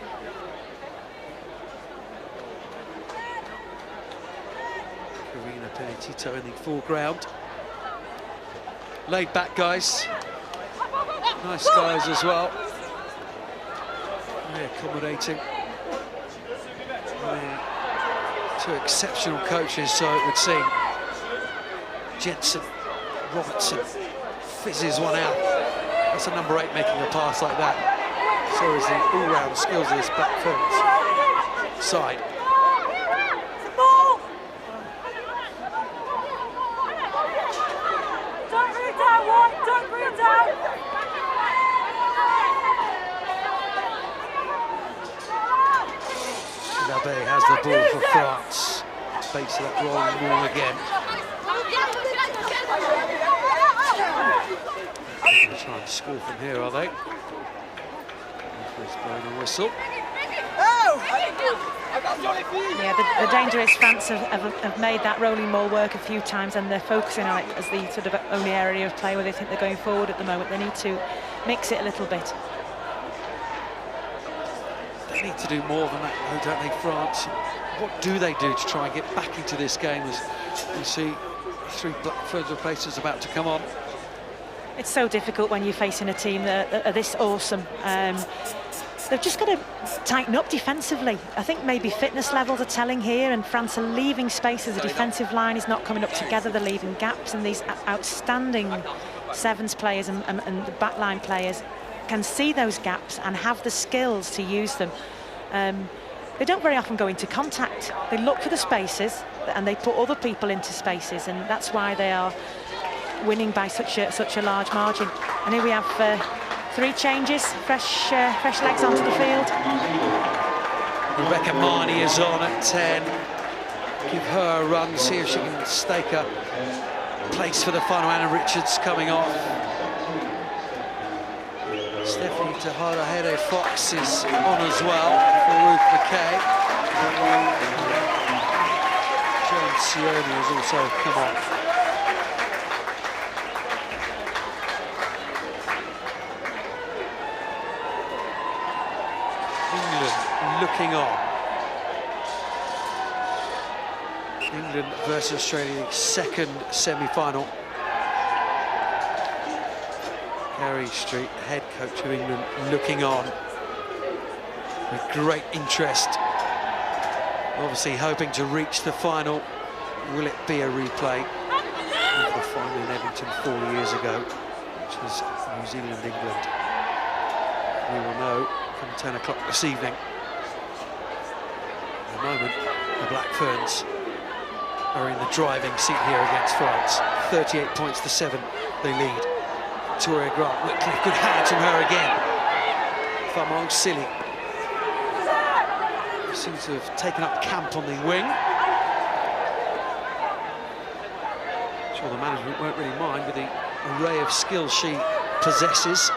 Karina Penitito in the foreground. Laid back guys. Nice guys as well. Very accommodating. Two exceptional coaches, so it would seem. Jensen, Robertson, fizzes one out. That's a number 8 making a pass like that. So is the all-round skills of this Black Ferns side. Don't bring it down, White, don't bring it down. Labbé has the ball for France. Base of that rolling ball again. They'll try and score from here, are they? Referee's blowing a whistle. Yeah, the danger is France have made that rolling maul work a few times, and they're focusing on it as the sort of only area of play where they think they're going forward at the moment. They need to mix it a little bit. They need to do more than that, though, don't they, France? What do they do to try and get back into this game as you see 3 Blackfern's replacements about to come on? It's so difficult when you're facing a team that are this awesome. They've just got to tighten up defensively. I think maybe fitness levels are telling here, and France are leaving spaces. The defensive line is not coming up together. They're leaving gaps, and these outstanding sevens players and the backline players can see those gaps and have the skills to use them. They don't very often go into contact. They look for the spaces and they put other people into spaces, and that's why they are winning by such a large margin. And here we have 3 changes, fresh legs onto the field. Rebecca Marnie is on at 10. Give her a run, see if she can stake a place for the final. Anna Richards coming off. Stephanie Tejada Fox is on as well for Ruth McKay. Joan Sione has also come off. England looking on. England versus Australia, second semi-final. Gary Street, head coach of England, looking on with great interest. Obviously hoping to reach the final. Will it be a replay of the final in Edmonton 4 years ago, which was New Zealand-England? We will know from 10 o'clock this evening. At the moment, the Black Ferns are in the driving seat here against France. 38 points to 7, they lead. Victoria Grant, Whitcliffe, good hands from her again. Famong Silly seems to have taken up camp on the wing. I'm sure the management won't really mind with the array of skills she possesses.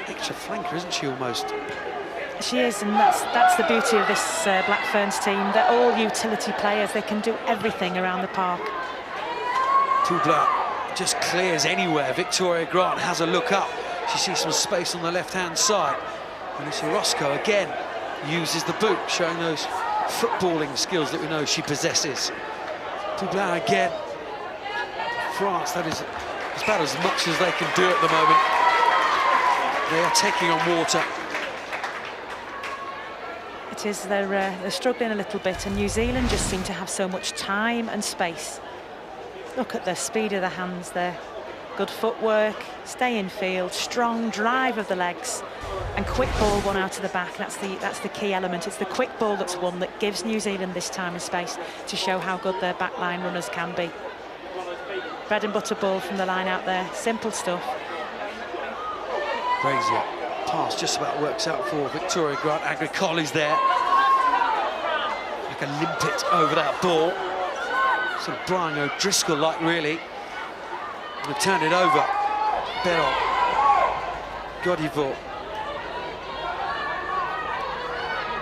Extra flanker, isn't she, almost? She is, and that's the beauty of this Black Ferns team. They're all utility players. They can do everything around the park. Poubla just clears anywhere. Victoria Grant has a look up. She sees some space on the left-hand side. Melissa Roscoe again uses the boot, showing those footballing skills that we know she possesses. Poubla again. France, that is about as much as they can do at the moment. They are taking on water. It is, they're struggling a little bit, and New Zealand just seem to have so much time and space. Look at the speed of the hands there. Good footwork, stay in field, strong drive of the legs, and quick ball won out of the back. That's the key element. It's the quick ball that's won that gives New Zealand this time and space to show how good their backline runners can be. Bread and butter ball from the line out there, simple stuff. Brazier, pass just about works out for Victoria Grant. Agricole is there. Like a limpet over that ball. Sort of Brian O'Driscoll-like, really. And turn it over. Beryl. Godivo.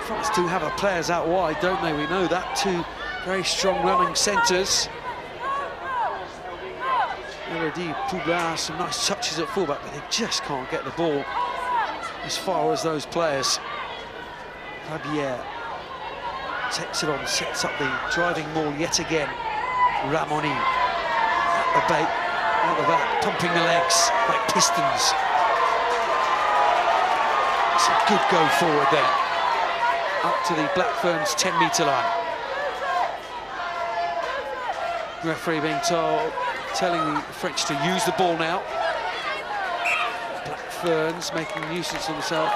France do have our players out wide, don't they? We know that. 2 very strong running centres. Elodie Poubla, some nice touches at fullback, but they just can't get the ball as far as those players. Rabier takes it on, sets up the driving maul yet again. Ramoni at the back, pumping the legs like pistons. It's a good go forward there, up to the Black Ferns 10-metre line. Referee being telling the French to use the ball now. Black Ferns making nuisance of themselves,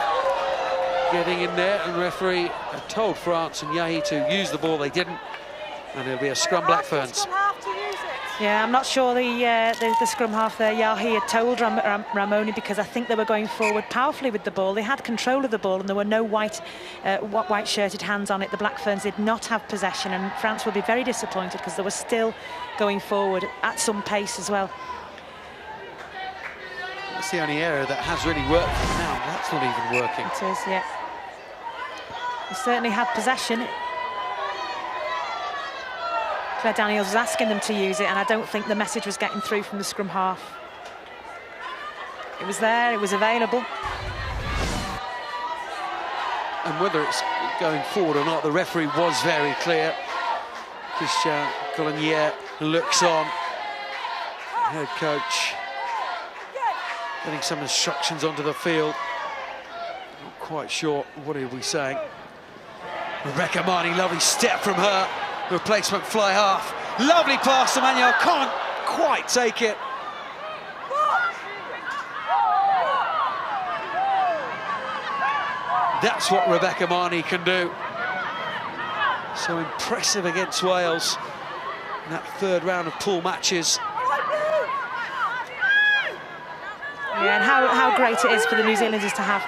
getting in there, and referee had told France and Yahi to use the ball. They didn't, and it'll be a scrum Black Ferns. Yeah, I'm not sure the scrum half there, Yahi, had told Ramoni, because I think they were going forward powerfully with the ball. They had control of the ball and there were no white-shirted hands on it. The Black Ferns did not have possession, and France will be very disappointed because they were still going forward at some pace as well. That's the only area that has really worked for them now. That's not even working. It is, yeah. They certainly had possession. Claire Daniels was asking them to use it, and I don't think the message was getting through from the scrum half. It was there, it was available. And whether it's going forward or not, the referee was very clear. Christian Colonier looks on. Head coach getting some instructions onto the field. Not quite sure what he'll be saying. Rebecca Marnie, lovely step from her. Replacement fly half. Lovely pass to Manuel, can't quite take it. That's what Rebecca Marnie can do. So impressive against Wales in that third round of pool matches. Yeah, and how great it is for the New Zealanders to have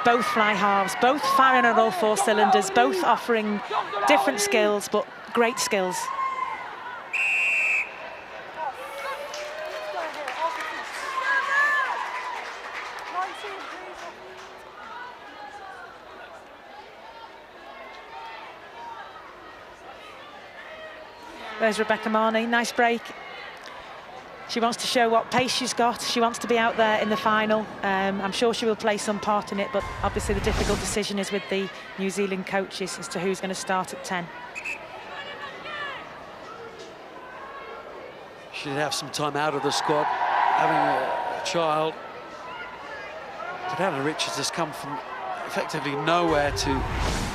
both fly halves, both firing on all 4 cylinders, both offering different skills, but great skills. There's Rebecca Marnie, nice break. She wants to show what pace she's got. She wants to be out there in the final. I'm sure she will play some part in it, but obviously the difficult decision is with the New Zealand coaches as to who's going to start at 10. She did have some time out of the squad, having a child. But Anna Richards has come from effectively nowhere to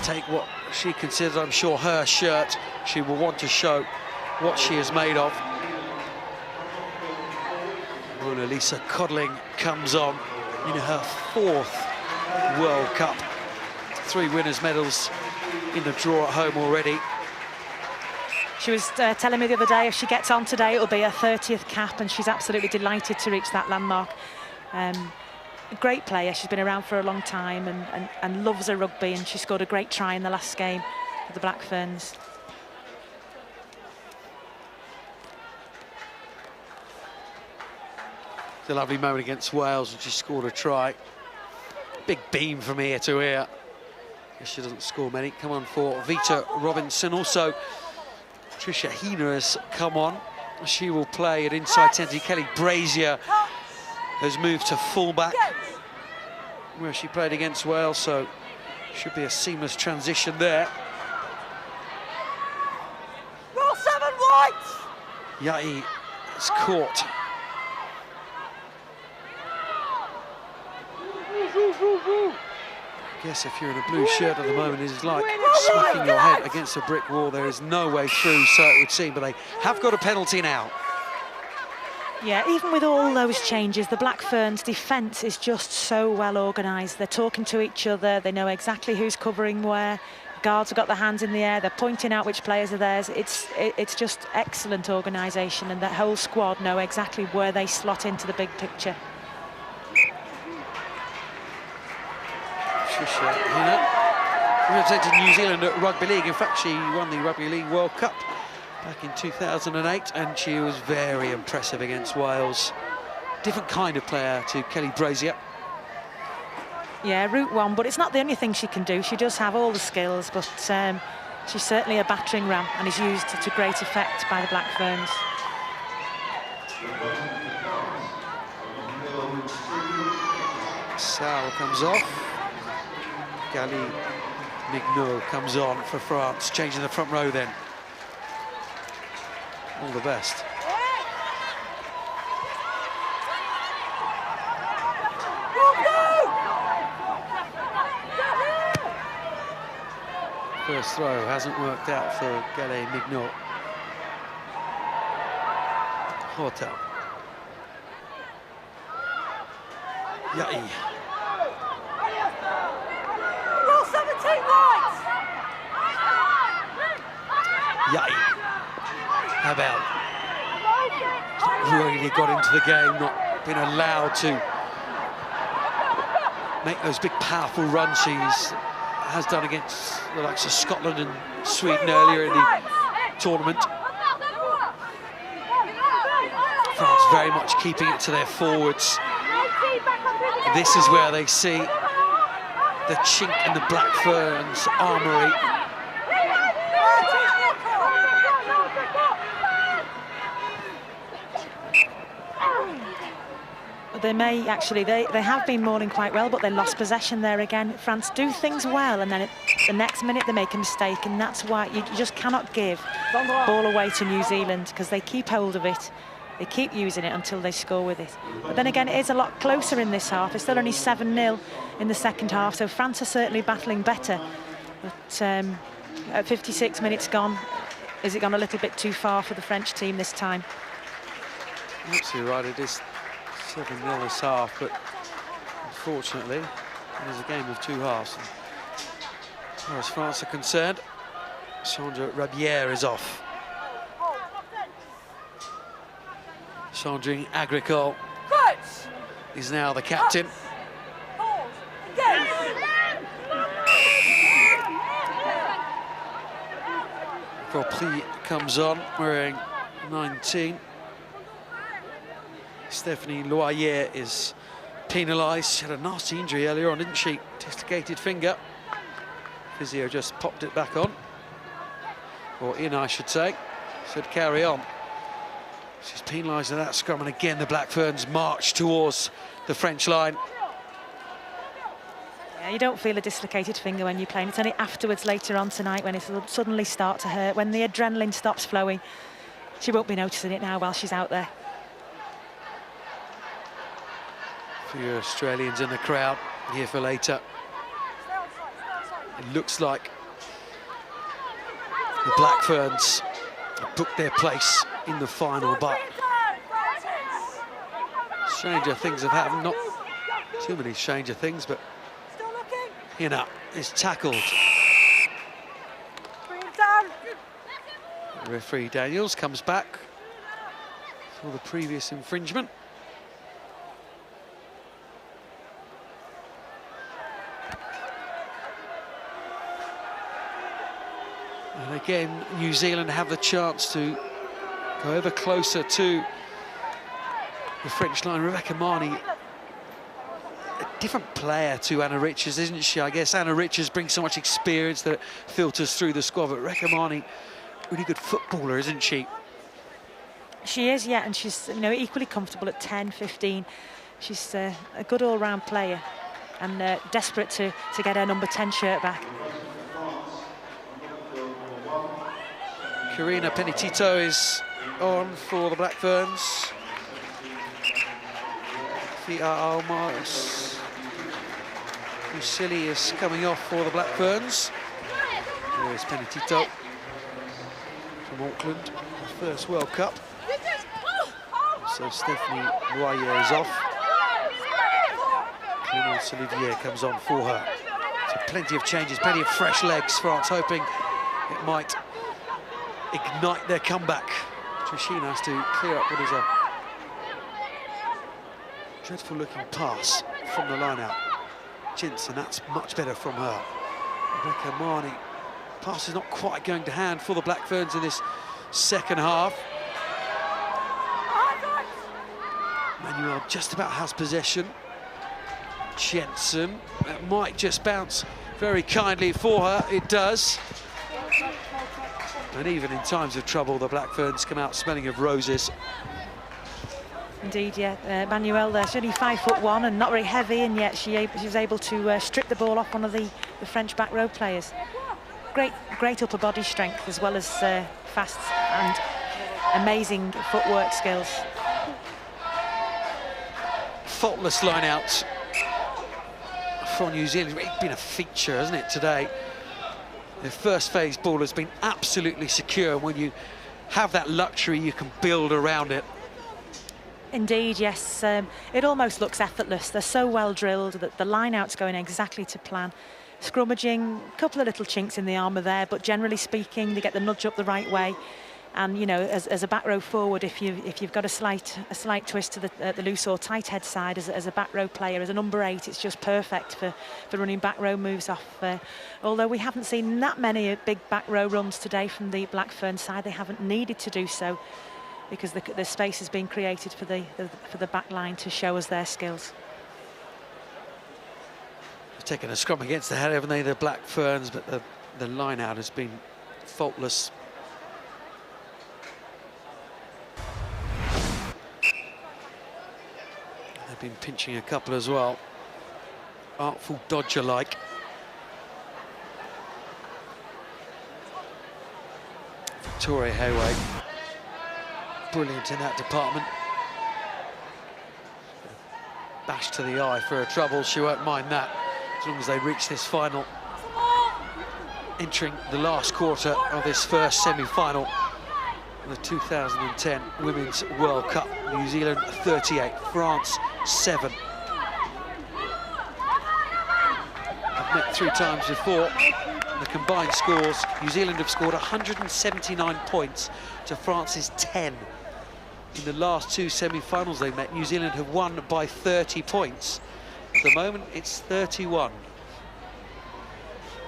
take what she considers, I'm sure, her shirt. She will want to show what she is made of. Mona Lisa Codling comes on in her 4th World Cup. 3 winners' medals in the draw at home already. She was telling me the other day if she gets on today it'll be her 30th cap, and she's absolutely delighted to reach that landmark. A great player, she's been around for a long time and loves her rugby, and she scored a great try in the last game for the Black Ferns. It's a lovely moment against Wales when she scored a try. Big beam from ear to ear. Guess she doesn't score many. Come on for Vita Robinson. Also, Tricia Heener has come on. She will play at inside 10. Kelly Brazier has moved to fullback, where she played against Wales, so should be a seamless transition there. Roll 7 whites! Yai is caught. I guess if you're in a blue shirt at the moment, it is like smacking your head against a brick wall. There is no way through, so it would seem, but they have got a penalty now. Yeah, even with all those changes, the Black Ferns' defence is just so well organised. They're talking to each other, they know exactly who's covering where. Guards have got their hands in the air, they're pointing out which players are theirs. It's just excellent organisation, and that whole squad know exactly where they slot into the big picture. Tricia Heener represented New Zealand at Rugby League. In fact, she won the Rugby League World Cup back in 2008, and she was very impressive against Wales. Different kind of player to Kelly Brazier. Yeah, route one, but it's not the only thing she can do. She does have all the skills, but she's certainly a battering ram and is used to great effect by the Black Ferns. Sal comes off. Gali Mignot comes on for France, changing the front row then. All the best. First throw hasn't worked out for Gali Mignot. Hotel. Yai. Roll 17 whites! Yai. How about really got into the game, not been allowed to make those big powerful runs she has done against the likes of Scotland and Sweden earlier in the tournament. France very much keeping it to their forwards. This is where they see the chink in the Black Ferns armoury. They may actually, they have been mauling quite well, but they lost possession there again. France do things well, and then the next minute they make a mistake, and that's why you just cannot give ball away to New Zealand, because they keep hold of it, they keep using it until they score with it. But then again, it is a lot closer in this half. It's still only 7-0 in the second half, so France are certainly battling better. But at 56 minutes gone, is it gone a little bit too far for the French team this time? Absolutely right, it is 7-0 this half, but unfortunately it is a game of two halves. And as far as France are concerned, Sandra Rabier is off. Sandrine Agricole is now the captain. Propri comes on wearing 19. Stephanie Loyer is penalised. She had a nasty injury earlier on, didn't she? Dislocated finger. Physio just popped it back on. Or in, I should say. Said carry on. She's penalised in that scrum, and again the Black Ferns march towards the French line. Yeah, you don't feel a dislocated finger when you're playing. It's only afterwards, later on tonight, when it'll suddenly start to hurt, when the adrenaline stops flowing. She won't be noticing it now while she's out there. Few Australians in the crowd here for later. It looks like the Black Ferns have booked their place in the final, but stranger things have happened. Not too many stranger things, but Hina is tackled. Referee Daniels comes back for the previous infringement. And again, New Zealand have the chance to go ever closer to the French line. Rebecca Marnie, a different player to Anna Richards, isn't she? I guess Anna Richards brings so much experience that it filters through the squad, but Rebecca Marnie, really good footballer, isn't she? She is, yeah, and she's, you know, equally comfortable at 10, 15. She's a good all-round player, and desperate to get her number 10 shirt back. Karina Penitito is on for the Black Ferns. Fia Almas Musili is coming off for the Black Ferns. There's Penitito from Auckland, her first World Cup. So Stephanie Loyer is off. Clémence Olivier comes on for her. So plenty of changes, plenty of fresh legs. France hoping it might ignite their comeback. Trishina has to clear up what is a dreadful looking pass from the line out. Jensen, that's much better from her. Rebecca Marnie, pass is not quite going to hand for the Black Ferns in this second half. Manuel just about has possession. Jensen, that might just bounce very kindly for her, it does. And even in times of trouble, the Black Ferns come out smelling of roses. Indeed, yeah. Manuel there, she's only 5'1" and not very heavy, and yet she was able to strip the ball off one of the French back row players. Great upper body strength, as well as fast and amazing footwork skills. Faultless line out for New Zealand. It's been a feature, hasn't it, today? The first phase ball has been absolutely secure. When you have that luxury, you can build around it. Indeed, yes. It almost looks effortless. They're so well drilled that the line-out's going exactly to plan. Scrummaging, a couple of little chinks in the armour there, but generally speaking, they get the nudge up the right way. And you know, as a back row forward, if you've got a slight twist to the loose or tight head side as a back row player, as a number 8, it's just perfect for running back row moves off. Although we haven't seen that many big back row runs today from the Black Fern side, they haven't needed to do so because the space has been created for the back line to show us their skills. taken a scrum against the head, haven't they, the Black Ferns, but the line out has been faultless. They've been pinching a couple as well. Artful dodger-like. Victoria Hayway, brilliant in that department. Bash to the eye for her trouble, she won't mind that, as long as they reach this final. Entering the last quarter of this first semi-final of the 2010 Women's World Cup. New Zealand 38, France 7. I've met 3 times before. The combined scores, New Zealand have scored 179 points to France's 10. In the last 2 semi-finals they met, New Zealand have won by 30 points. At the moment, it's 31.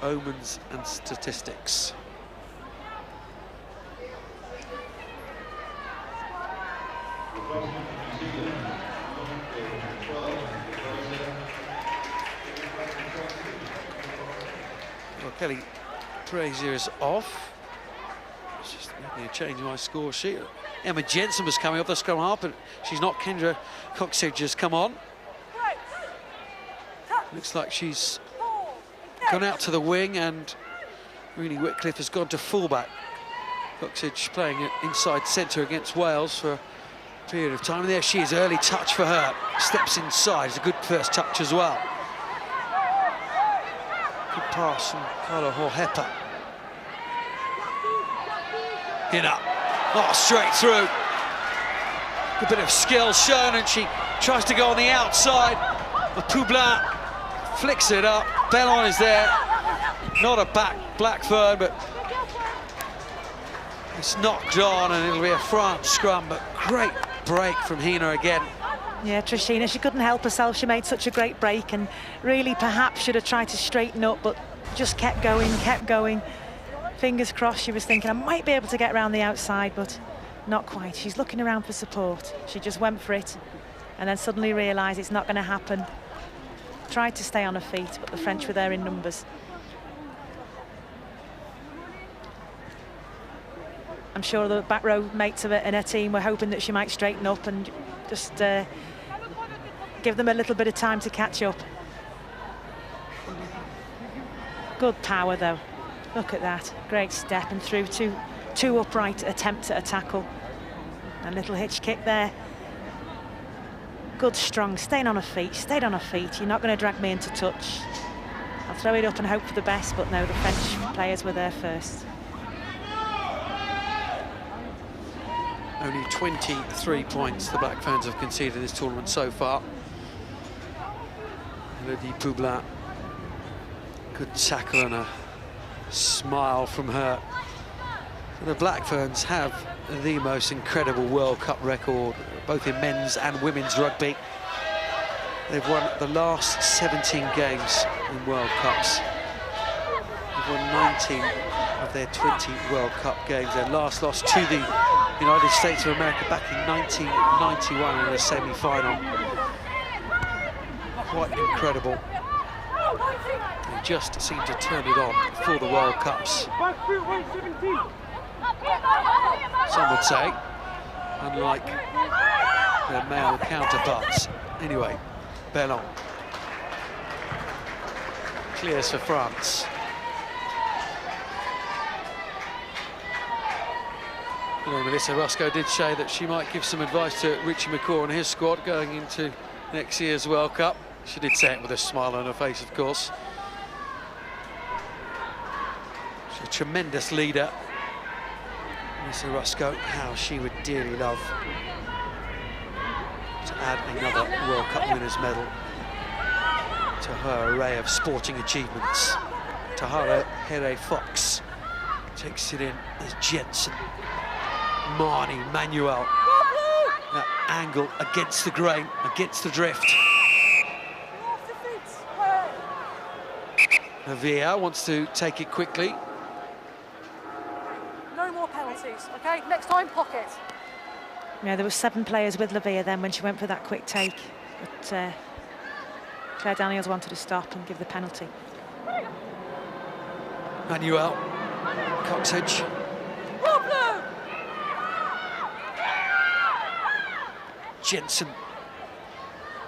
Omens and statistics. Well, Kelly Frazier is off. Just making a change in my score sheet. Emma Jensen was coming off the scrum half, but she's not. Kendra Coxedge has come on. Looks like she's gone out to the wing, and Rooney Whitcliffe has gone to fullback. Coxedge playing it inside centre against Wales for a period of time. And there she is, early touch for her. Steps inside, it's a good first touch as well. Good pass from Carla Horhepa. In up. Oh, straight through. A bit of skill shown, and she tries to go on the outside. Poublin flicks it up. Bellon is there. Not a Black Fern, but it's knocked on, and it'll be a France scrum. But great break from Hina again. Yeah, Trishina, she couldn't help herself. She made such a great break, and really perhaps should have tried to straighten up, but just kept going, kept going. Fingers crossed, she was thinking, I might be able to get around the outside, but not quite. She's looking around for support. She just went for it, and then suddenly realised it's not going to happen. Tried to stay on her feet, but the French were there in numbers. I'm sure the back row mates of it and her team were hoping that she might straighten up and just give them a little bit of time to catch up. Good power, though. Look at that. Great step and through two upright attempts at a tackle. A little hitch kick there. Good, strong, staying on her feet, stayed on her feet. You're not going to drag me into touch. I'll throw it up and hope for the best, but no, the French players were there first. Only 23 points the Black Ferns have conceded in this tournament so far. Elodie Poublin. Good tackle and a smile from her. The Black Ferns have the most incredible World Cup record, both in men's and women's rugby. They've won the last 17 games in World Cups. They've won 19 of their 20 World Cup games. Their last loss to the United States of America back in 1991 in the semi-final. Quite incredible. They just seem to turn it on for the World Cups. Some would say, unlike their male counterparts. Anyway, Bellon clears for France. You know, Melissa Rusco did say that she might give some advice to Richie McCaw and his squad going into next year's World Cup. She did say it with a smile on her face, of course. She's a tremendous leader. Melissa Rusco, how she would dearly love to add another World Cup winners' medal to her array of sporting achievements. Tahara Here Fox takes it in as Jensen. Marnie, Manuel. That angle against the grain, against the drift. Avia wants to take it quickly. No more penalties, okay? Next time, pocket. Yeah, there were 7 players with Lavia then when she went for that quick take. But Claire Daniels wanted to stop and give the penalty. Manuel Coxedge. Jensen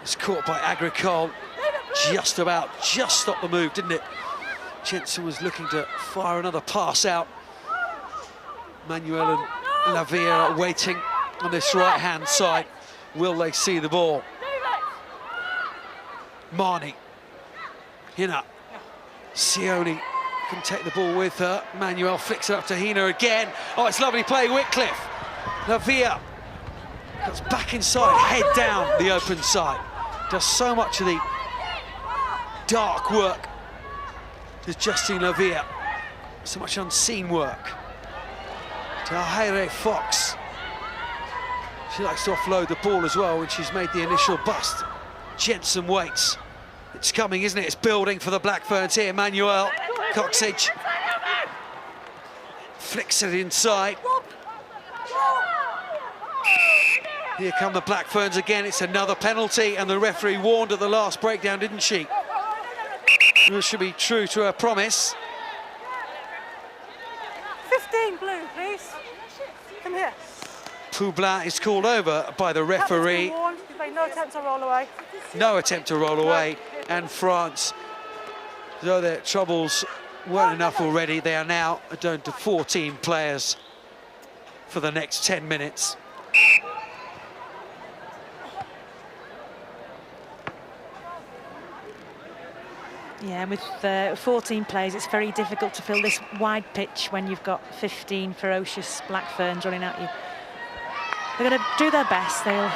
is caught by Agricole. Just stopped the move, didn't it? Jensen was looking to fire another pass out. Manuel and Lavia are waiting on this right-hand side. Will they see the ball? Marnie. Hina. Sione can take the ball with her. Manuel flicks it up to Hina again. Oh, it's lovely play, Whitcliffe. Lavia goes back inside, head down the open side. Does so much of the dark work. Does Justine Lavia. So much unseen work. To Ahere Fox. She likes to offload the ball as well when she's made the initial bust. Jensen waits. It's coming, isn't it? It's building for the Blackferns here. Manuel Coxedge flicks it inside. Here come the Blackferns again. It's another penalty, and the referee warned at the last breakdown, didn't she? This should be true to her promise. 15 blue, please. Come here. Poublin is called over by the referee. You've made no attempt to roll away. No attempt to roll away, and France, though their troubles weren't enough already, they are now down to 14 players for the next 10 minutes. Yeah, with 14 players, it's very difficult to fill this wide pitch when you've got 15 ferocious Blackferns running at you. They're going to do their best. They'll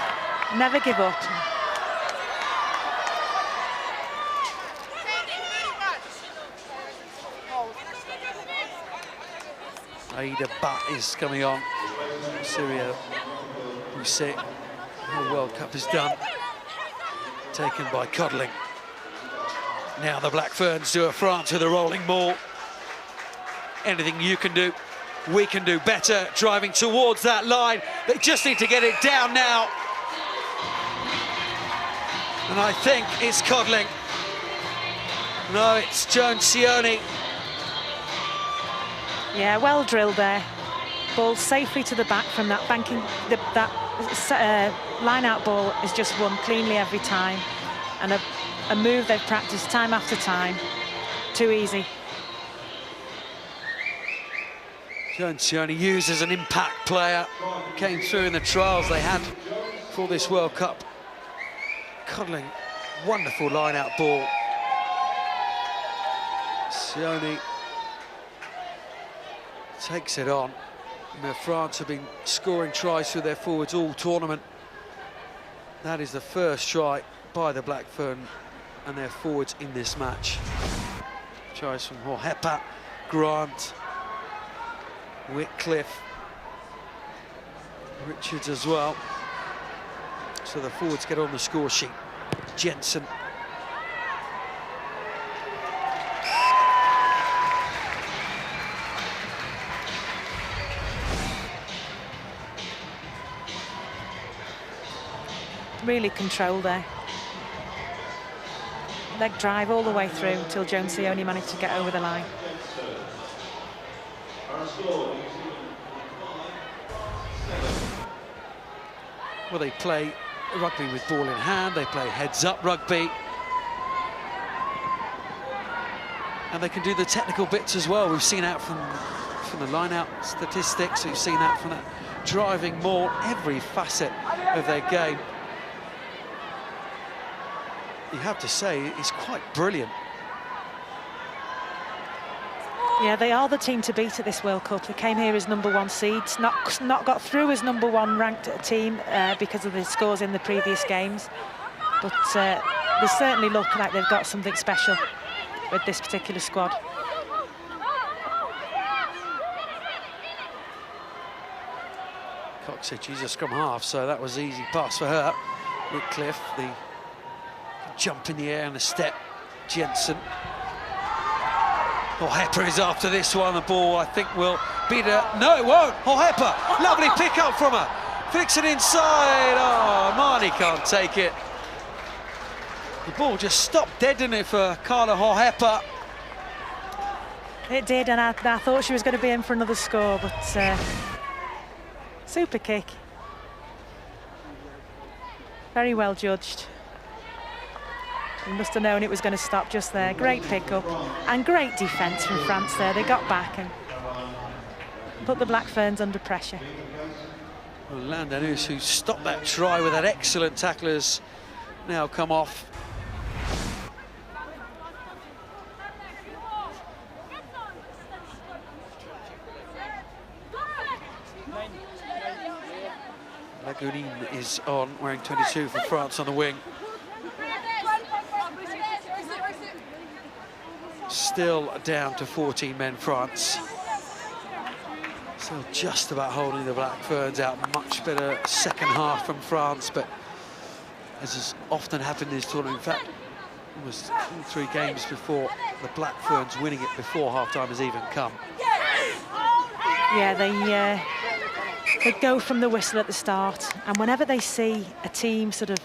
never give up. Aida Butt is coming on. Syria Rousset, the World Cup is done. Taken by Codling. Now the Blackferns do a France with a rolling ball. Anything you can do, we can do better. Driving towards that line. They just need to get it down now. And I think it's Codling. No, it's Joan Sione. Yeah, well drilled there. Ball safely to the back from that banking. That line-out ball is just won cleanly every time, and a move they've practiced time after time. Too easy. Joan Sione used as an impact player. Came through in the trials they had for this World Cup. Codling, wonderful line-out ball. Sione takes it on. France have been scoring tries through their forwards all tournament. That is the first try by the Blackfern and their forwards in this match. Tries from Hohepa, Grant, Whitcliffe, Richards as well. So the forwards get on the score sheet. Jensen. Really controlled there. Leg drive all the way through until Joan Sione managed to get over the line. Well, they play rugby with ball in hand, they play heads-up rugby. And they can do the technical bits as well. We've seen out from the line-out statistics, we've seen that from that driving maul, every facet of their game. You have to say, it's quite brilliant. Yeah, they are the team to beat at this World Cup. They came here as #1 seeds, not got through as #1 ranked team because of the scores in the previous games. But they certainly look like they've got something special with this particular squad. Coxedge, she's a scrum half, so that was easy pass for her. Whitcliffe, the jump in the air and a step. Jensen. Hohepa is after this one. The ball, I think, will beat her. No, it won't. Hohepa, lovely pick up from her. Flicks it inside. Oh, Marnie can't take it. The ball just stopped dead, didn't it, for Carla Hohepa? It did, and I thought she was going to be in for another score, but super kick. Very well judged. He must have known it was going to stop just there. Great pick-up and great defence from France there. They got back and put the Black Ferns under pressure. Well, Landanus, who stopped that try with that excellent tackle, has now come off. Lagounin is on, wearing 22 for France on the wing. Still down to 14 men, France. Still just about holding the Black Ferns out. Much better second half from France, but as has often happened in this tournament, in fact, it was 3 games before the Black Ferns winning it before half-time has even come. Yeah, they go from the whistle at the start, and whenever they see a team sort of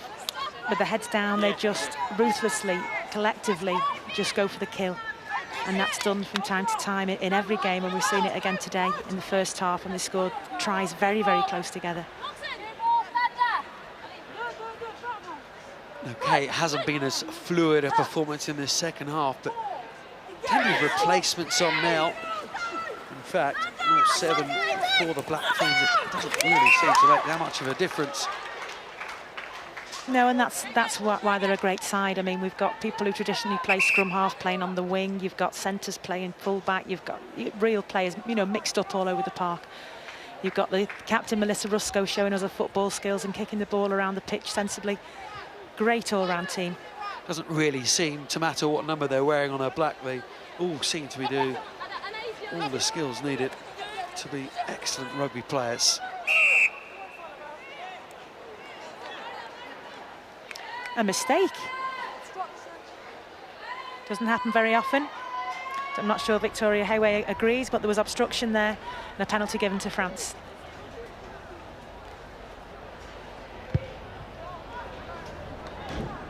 with their heads down, they just ruthlessly, collectively, just go for the kill. And that's done from time to time in every game, and we've seen it again today in the first half, and they scored tries very, very close together. Okay, it hasn't been as fluid a performance in this second half, but plenty of replacements on now. In fact, all 7 for the Black Ferns. It doesn't really seem to make that much of a difference. No, and that's why they're a great side. I mean, we've got people who traditionally play scrum half playing on the wing. You've got centres playing full-back. You've got real players, you know, mixed up all over the park. You've got the captain, Melissa Rusco, showing us her football skills and kicking the ball around the pitch sensibly. Great all-round team. Doesn't really seem to matter what number they're wearing on her black. They all seem to be doing all the skills needed to be excellent rugby players. A mistake. Doesn't happen very often. I'm not sure Victoria Hayway agrees, but there was obstruction there and a penalty given to France.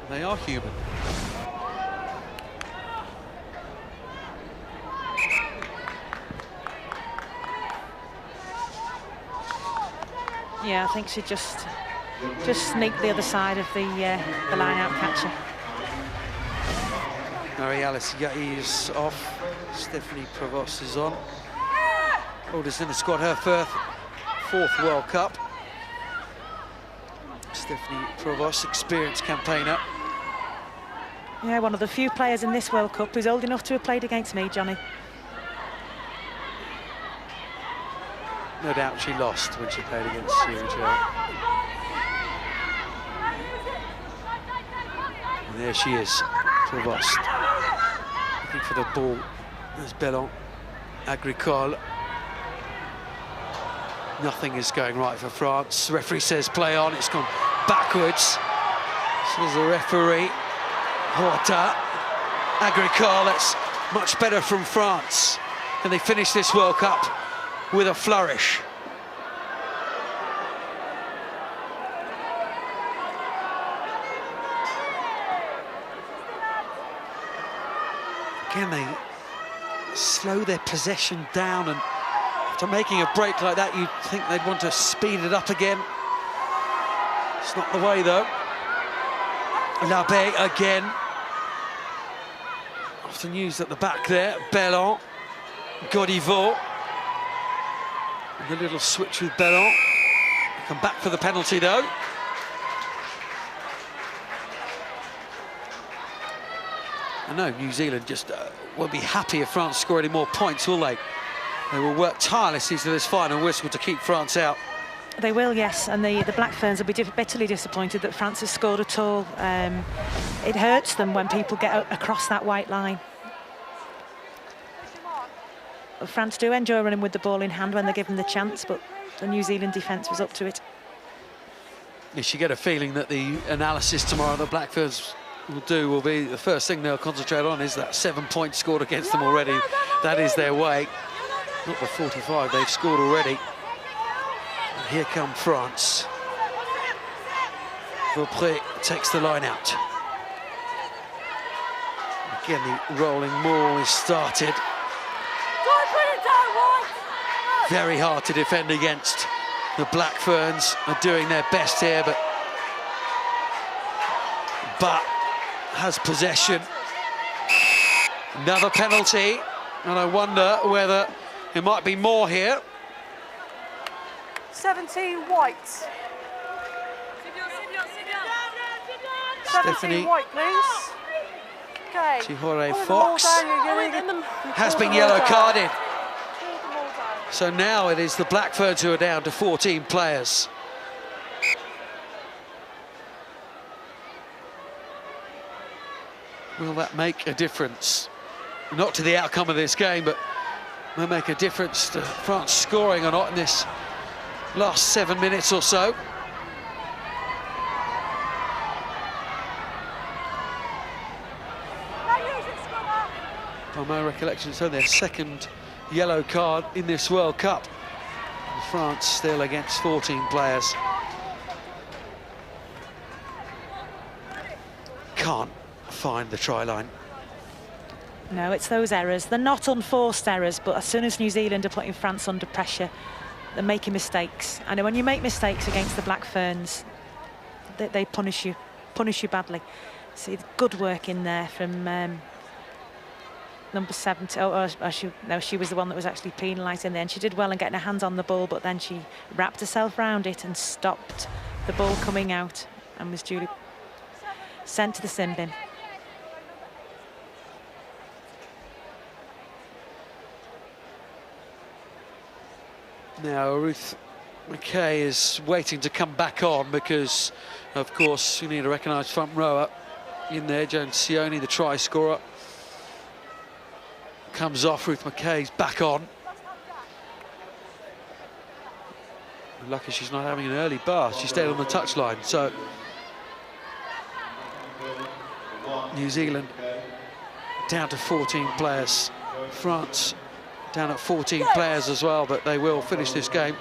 They are human. Yeah, I think she just sneaked the other side of the line-out catcher. Marie-Alice Yahi is off. Stephanie Provost is on. Oldest in the squad, her 4th World Cup. Stephanie Provost, experienced campaigner. Yeah, one of the few players in this World Cup who's old enough to have played against me, Johnny. No doubt she lost when she played against Sierra. And there she is, Provost. Looking for the ball. There's Bellon, Agricole. Nothing is going right for France. The referee says play on, it's gone backwards. Says the referee. Horta, Agricole, that's much better from France. Can they finish this World Cup with a flourish? Can they slow their possession down, and after making a break like that, you'd think they'd want to speed it up again. It's not the way, though. Labé again. Often used at the back there. Bellon, Godivaux. And the little switch with Bellon. Come back for the penalty, though. I know New Zealand just won't be happy if France score any more points, will they? They will work tirelessly to this final whistle to keep France out. They will, yes, and the Black Ferns will be bitterly disappointed that France has scored at all. It hurts them when people get across that white line. France do enjoy running with the ball in hand when they're given the chance, but the New Zealand defence was up to it. Yes, you get a feeling that the analysis tomorrow the Black Ferns will be the first thing they'll concentrate on is that 7 points scored against them already. That is their way. Not the 45 they've scored already. And here come France. Vaupré takes the line out. Again, the rolling maul is started. Very hard to defend against. The Black Ferns are doing their best here, but has possession. Another penalty, and I wonder whether there might be more here. 17 White. Stephanie 17 White, please. Okay. Chihore Pull them Fox all down, you're gonna- has pull been them all yellow down. carded. Pull them all down. So now it is the Black Ferns who are down to 14 players. Will that make a difference? Not to the outcome of this game, but will make a difference to France scoring or not in this last 7 minutes or so. By my recollection, it's only their second yellow card in this World Cup. France still against 14 players. Can't find the try line. No, it's those errors. They're not unforced errors, but as soon as New Zealand are putting France under pressure, they're making mistakes. And when you make mistakes against the Black Ferns, they punish you badly. See, good work in there from number 70. She was the one that was actually penalised in the end. She did well in getting her hands on the ball, but then she wrapped herself around it and stopped the ball coming out and was duly sent to the sin bin. Now Ruth McKay is waiting to come back on because, of course, you need a recognised front rower in there. Joan Sione, the try scorer, comes off. Ruth McKay's back on. Lucky she's not having an early bath. She stayed on the touchline. So New Zealand down to 14 players. France down at 14 players as well, but they will finish this game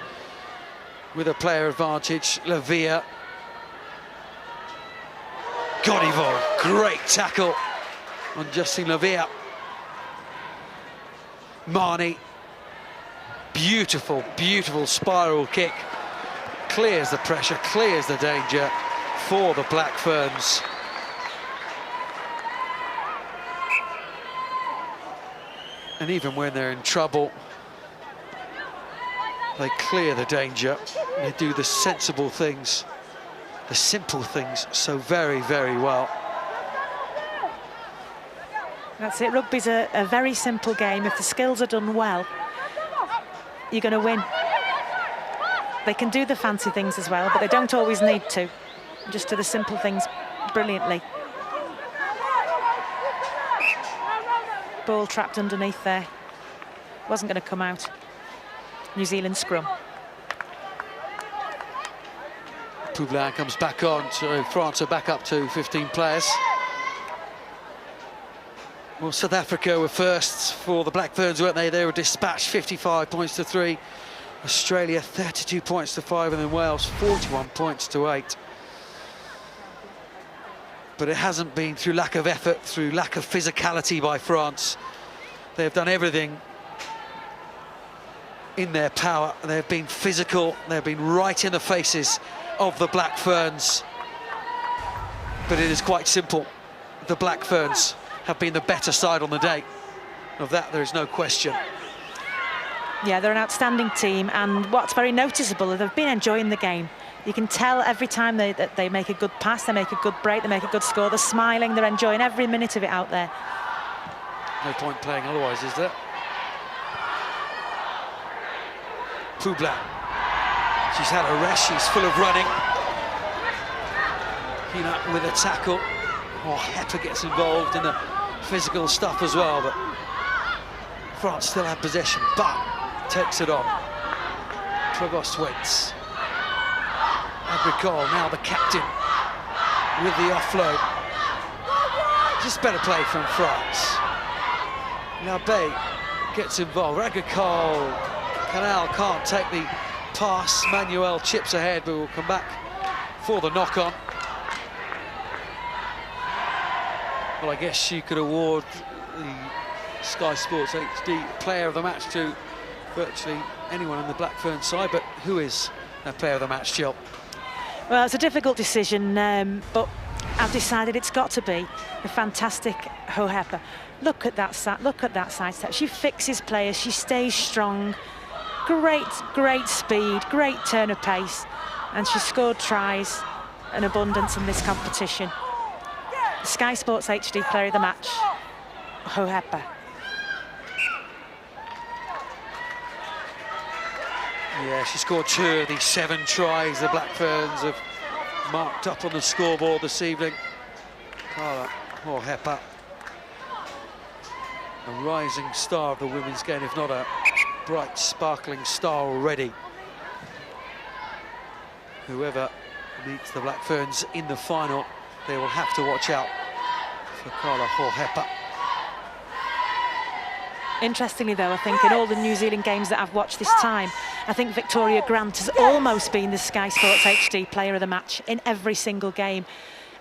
with a player advantage. Lavia. Godivo, great tackle on Justin Lavia. Marnie, beautiful, beautiful spiral kick. Clears the pressure, clears the danger for the Black Ferns. And even when they're in trouble, they clear the danger. They do the sensible things, the simple things so very, very well. That's it. Rugby's a very simple game. If the skills are done well, you're going to win. They can do the fancy things as well, but they don't always need to. Just do the simple things brilliantly. Ball trapped underneath there. Wasn't going to come out. New Zealand scrum. Poublin comes back on, so France are back up to 15 players. Well, South Africa were first for the Black Ferns, weren't they? They were dispatched 55 points to 3. Australia 32 points to 5, and then Wales 41 points to 8. But it hasn't been through lack of effort, through lack of physicality by France. They've done everything in their power. They've been physical. They've been right in the faces of the Black Ferns. But it is quite simple. The Black Ferns have been the better side on the day. Of that, there is no question. Yeah, they're an outstanding team, and what's very noticeable is they've been enjoying the game. You can tell every time they make a good pass, they make a good break, they make a good score, they're smiling, they're enjoying every minute of it out there. No point playing otherwise, is there? Poublin. She's had a rest, she's full of running. Hina with a tackle. Oh, Hepper gets involved in the physical stuff as well, but France still have possession, but takes it on. Provost waits. Agricole, now the captain, with the offload. Just better play from France. Now Bay gets involved. Agricole, Canal can't take the pass. Manuel chips ahead, but will come back for the knock-on. Well, I guess you could award the Sky Sports HD Player of the Match to virtually anyone on the Blackburn side, but who is a Player of the Match, Jill? Well, it's a difficult decision, but I've decided it's got to be the fantastic Hohepa. Look at that sidestep. She fixes players, she stays strong. Great speed, great turn of pace, and she scored tries in abundance in this competition. The Sky Sports HD Player of the Match, Hohepa. Yeah, she scored 2 of the 7 tries the Blackferns have marked up on the scoreboard this evening. Carla Hohepa, a rising star of the women's game, if not a bright, sparkling star already. Whoever meets the Blackferns in the final, they will have to watch out for Carla Hohepa. Interestingly, though, I think in all the New Zealand games that I've watched this time, I think Victoria Grant has almost been the Sky Sports HD Player of the Match in every single game.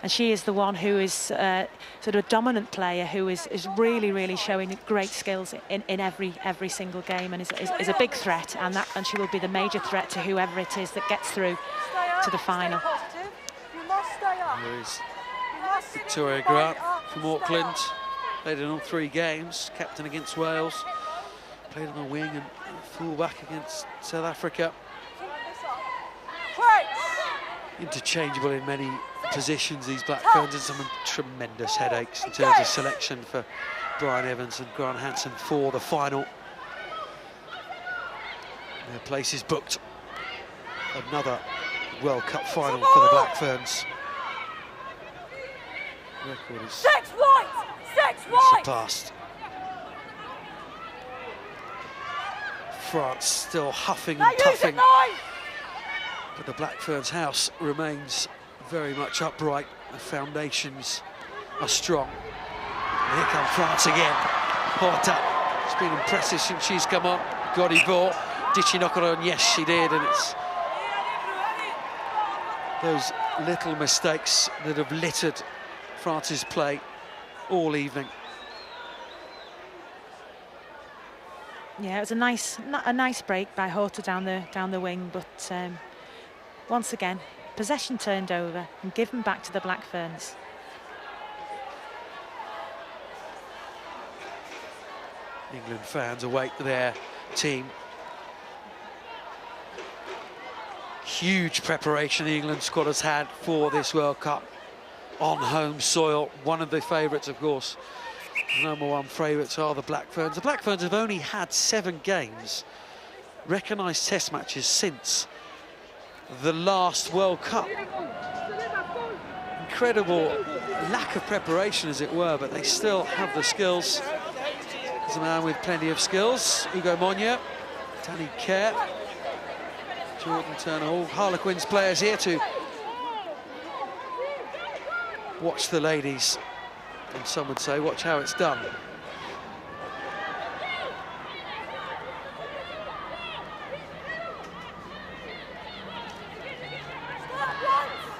And she is the one who is sort of a dominant player who is really showing great skills in every single game, and is a big threat, and she will be the major threat to whoever it is that gets through to the final. There is Victoria Grant from Auckland, played in all 3 games, captain against Wales, played on the wing and full-back against South Africa. Interchangeable in many positions, these Blackferns, and some tremendous headaches in terms of selection for Brian Evans and Grant Hansen for the final. Their place is booked. Another World Cup final for the Blackferns. Record is surpassed. France still huffing and puffing, but the Blackferns house remains very much upright. The foundations are strong. And here come France again. Horta, it's been impressive since she's come on. Godivor, did she knock it on? Yes, she did, and it's those little mistakes that have littered France's play all evening. Yeah, it was a nice break by Horta down the wing, but once again, possession turned over and given back to the Blackferns. England fans await their team. Huge preparation the England squad has had for this World Cup on home soil. One of the favourites, of course, #1 favourites are the Blackferns. The Blackferns have only had 7 games, recognised test matches, since the last World Cup. Incredible lack of preparation, as it were, but they still have the skills. There's a man with plenty of skills, Ugo Monye, Danny Kerr, Jordan Turner, all Harlequins players here to watch the ladies, and some would say watch how it's done.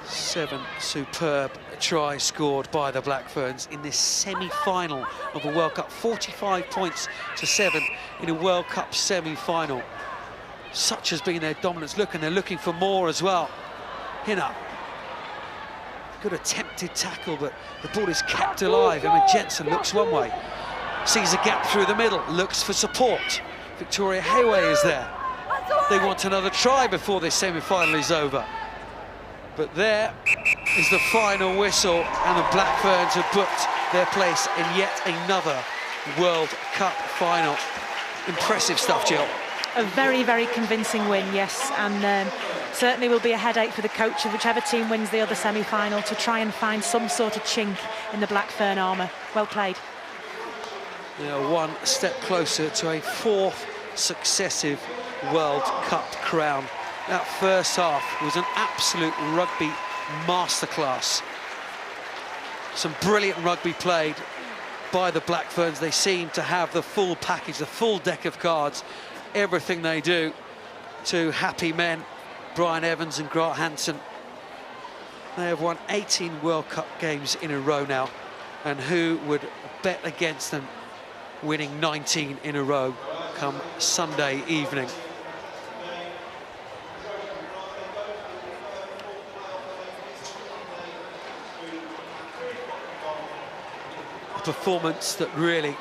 Seven superb tries scored by the Blackferns in this semi-final of a World Cup. 45 points to 7 in a World Cup semi-final. Such has been their dominance. Look, and they're looking for more as well. Hinner. Good attempted tackle, but the ball is kept alive. I mean, Jensen looks one way, sees a gap through the middle, looks for support. Victoria Hayway is there. They want another try before this semi-final is over. But there is the final whistle, and the Blackferns have booked their place in yet another World Cup final. Impressive stuff, Jill. A very convincing win, yes, and certainly will be a headache for the coach of whichever team wins the other semi-final to try and find some sort of chink in the Blackfern armour. Well played. They are one step closer to a 4th successive World Cup crown. That first half was an absolute rugby masterclass. Some brilliant rugby played by the Blackferns. They seem to have the full package, the full deck of cards. Everything they do to happy men, Brian Evans and Grant Hansen. They have won 18 World Cup games in a row now. And who would bet against them winning 19 in a row come Sunday evening? A performance that really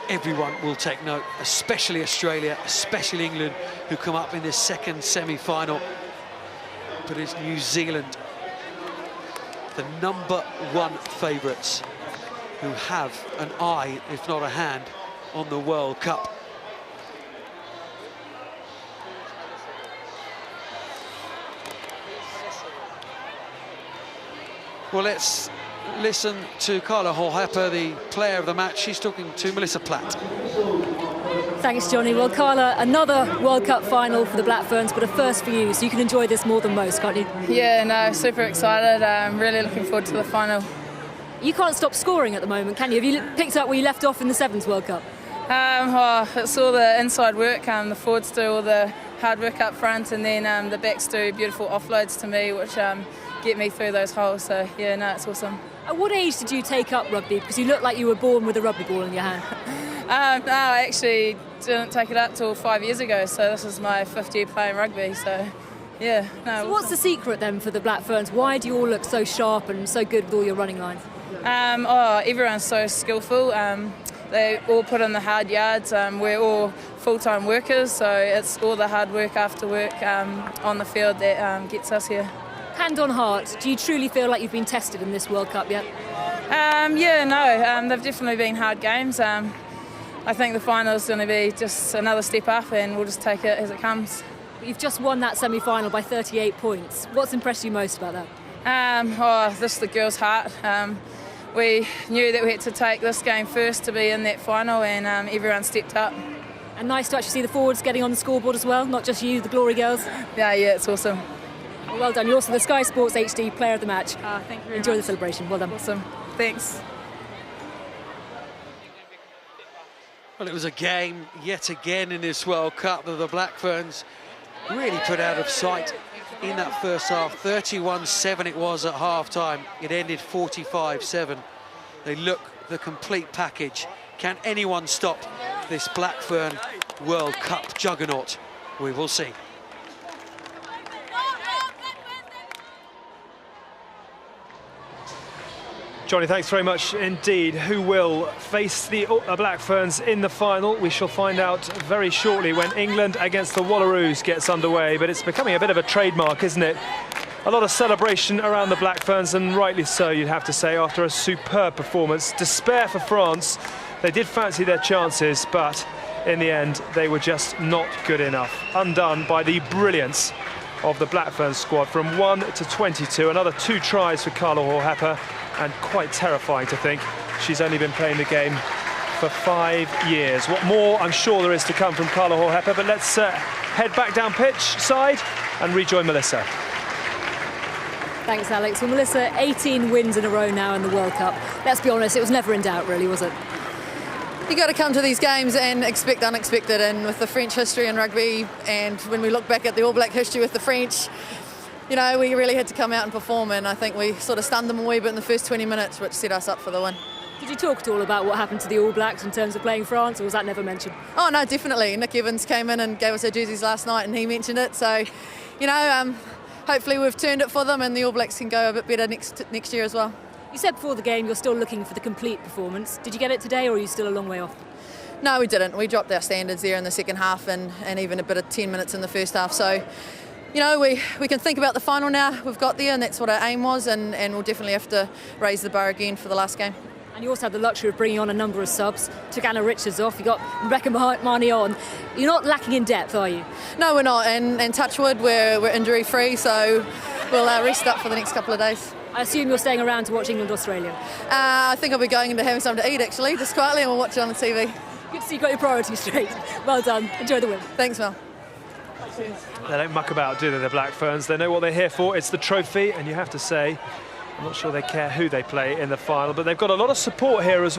everyone will take note, especially Australia, especially England, who come up in this second semi-final. But it's New Zealand, the #1 favourites, who have an eye, if not a hand, on the World Cup. Well, let's listen to Carla Hall-Hepper, the player of the match. She's talking to Melissa Platt. Thanks, Johnny. Well, Carla, another World Cup final for the Black Ferns, but a first for you, so you can enjoy this more than most, can't you? Yeah, no, super excited. I'm really looking forward to the final. You can't stop scoring at the moment, can you? Have you picked up where you left off in the Sevens World Cup? It's all the inside work. The forwards do all the hard work up front, and then the backs do beautiful offloads to me, which get me through those holes. So, yeah, no, it's awesome. At what age did you take up rugby? Because you look like you were born with a rugby ball in your hand. No, I actually didn't take it up till 5 years ago, so this is my 5th year playing rugby, so yeah. No. So what's the secret then for the Black Ferns? Why do you all look so sharp and so good with all your running lines? Everyone's so skillful. They all put in the hard yards. We're all full-time workers, so it's all the hard work after work on the field that gets us here. Hand on heart, do you truly feel like you've been tested in this World Cup yet? They've definitely been hard games. I think the final is going to be just another step up, and we'll just take it as it comes. You've just won that semi-final by 38 points. What's impressed you most about that? This is the girls' heart. We knew that we had to take this game first to be in that final, and everyone stepped up. And nice to actually see the forwards getting on the scoreboard as well, not just you, the Glory Girls. Yeah, it's awesome. Well done. You're also the Sky Sports HD Player of the Match. Thank you very Enjoy much. the celebration. Well done. Awesome. Thanks. Well, it was a game yet again in this World Cup that the Black Ferns really put out of sight in that first half. 31-7 it was at half-time. It ended 45-7. They look the complete package. Can anyone stop this Black Fern World Cup juggernaut? We will see. Johnny, thanks very much indeed. Who will face the Black Ferns in the final? We shall find out very shortly when England against the Wallaroos gets underway, but it's becoming a bit of a trademark, isn't it? A lot of celebration around the Black Ferns, and rightly so, you'd have to say, after a superb performance. Despair for France. They did fancy their chances, but in the end, they were just not good enough. Undone by the brilliance of the Black Ferns squad from 1 to 22. Another 2 tries for Carla Hall-Hepper, and quite terrifying to think she's only been playing the game for 5 years. What more I'm sure there is to come from Carla Hall-Hepper, but let's head back down pitch side and rejoin Melissa. Thanks, Alex. Well, Melissa, 18 wins in a row now in the World Cup. Let's be honest, it was never in doubt, really, was it? You got to come to these games and expect unexpected, and with the French history in rugby, and when we look back at the All Black history with the French, you know, we really had to come out and perform, and I think we sort of stunned them a wee bit in the first 20 minutes, which set us up for the win. Did you talk at all about what happened to the All Blacks in terms of playing France, or was that never mentioned? Oh no, definitely. Nick Evans came in and gave us our jerseys last night, and he mentioned it, so, you know, hopefully we've turned it for them, and the All Blacks can go a bit better next year as well. You said before the game you're still looking for the complete performance. Did you get it today, or are you still a long way off? No, we didn't. We dropped our standards there in the second half, and even a bit of 10 minutes in the first half, so you know, we can think about the final now. We've got there, and that's what our aim was, and we'll definitely have to raise the bar again for the last game. And you also had the luxury of bringing on a number of subs. Took Anna Richards off, you got Rebecca Marnie on. You're not lacking in depth, are you? No, we're not, and touch wood, we're injury free, so we'll rest up for the next couple of days. I assume you're staying around to watch England-Australia? I think I'll be going into having something to eat, actually, just quietly, and we'll watch it on the TV. Good to see you got your priorities straight. Well done. Enjoy the win. Thanks, Mel. They don't muck about, do they, the Black Ferns? They know what they're here for. It's the trophy, and you have to say, I'm not sure they care who they play in the final, but they've got a lot of support here as well.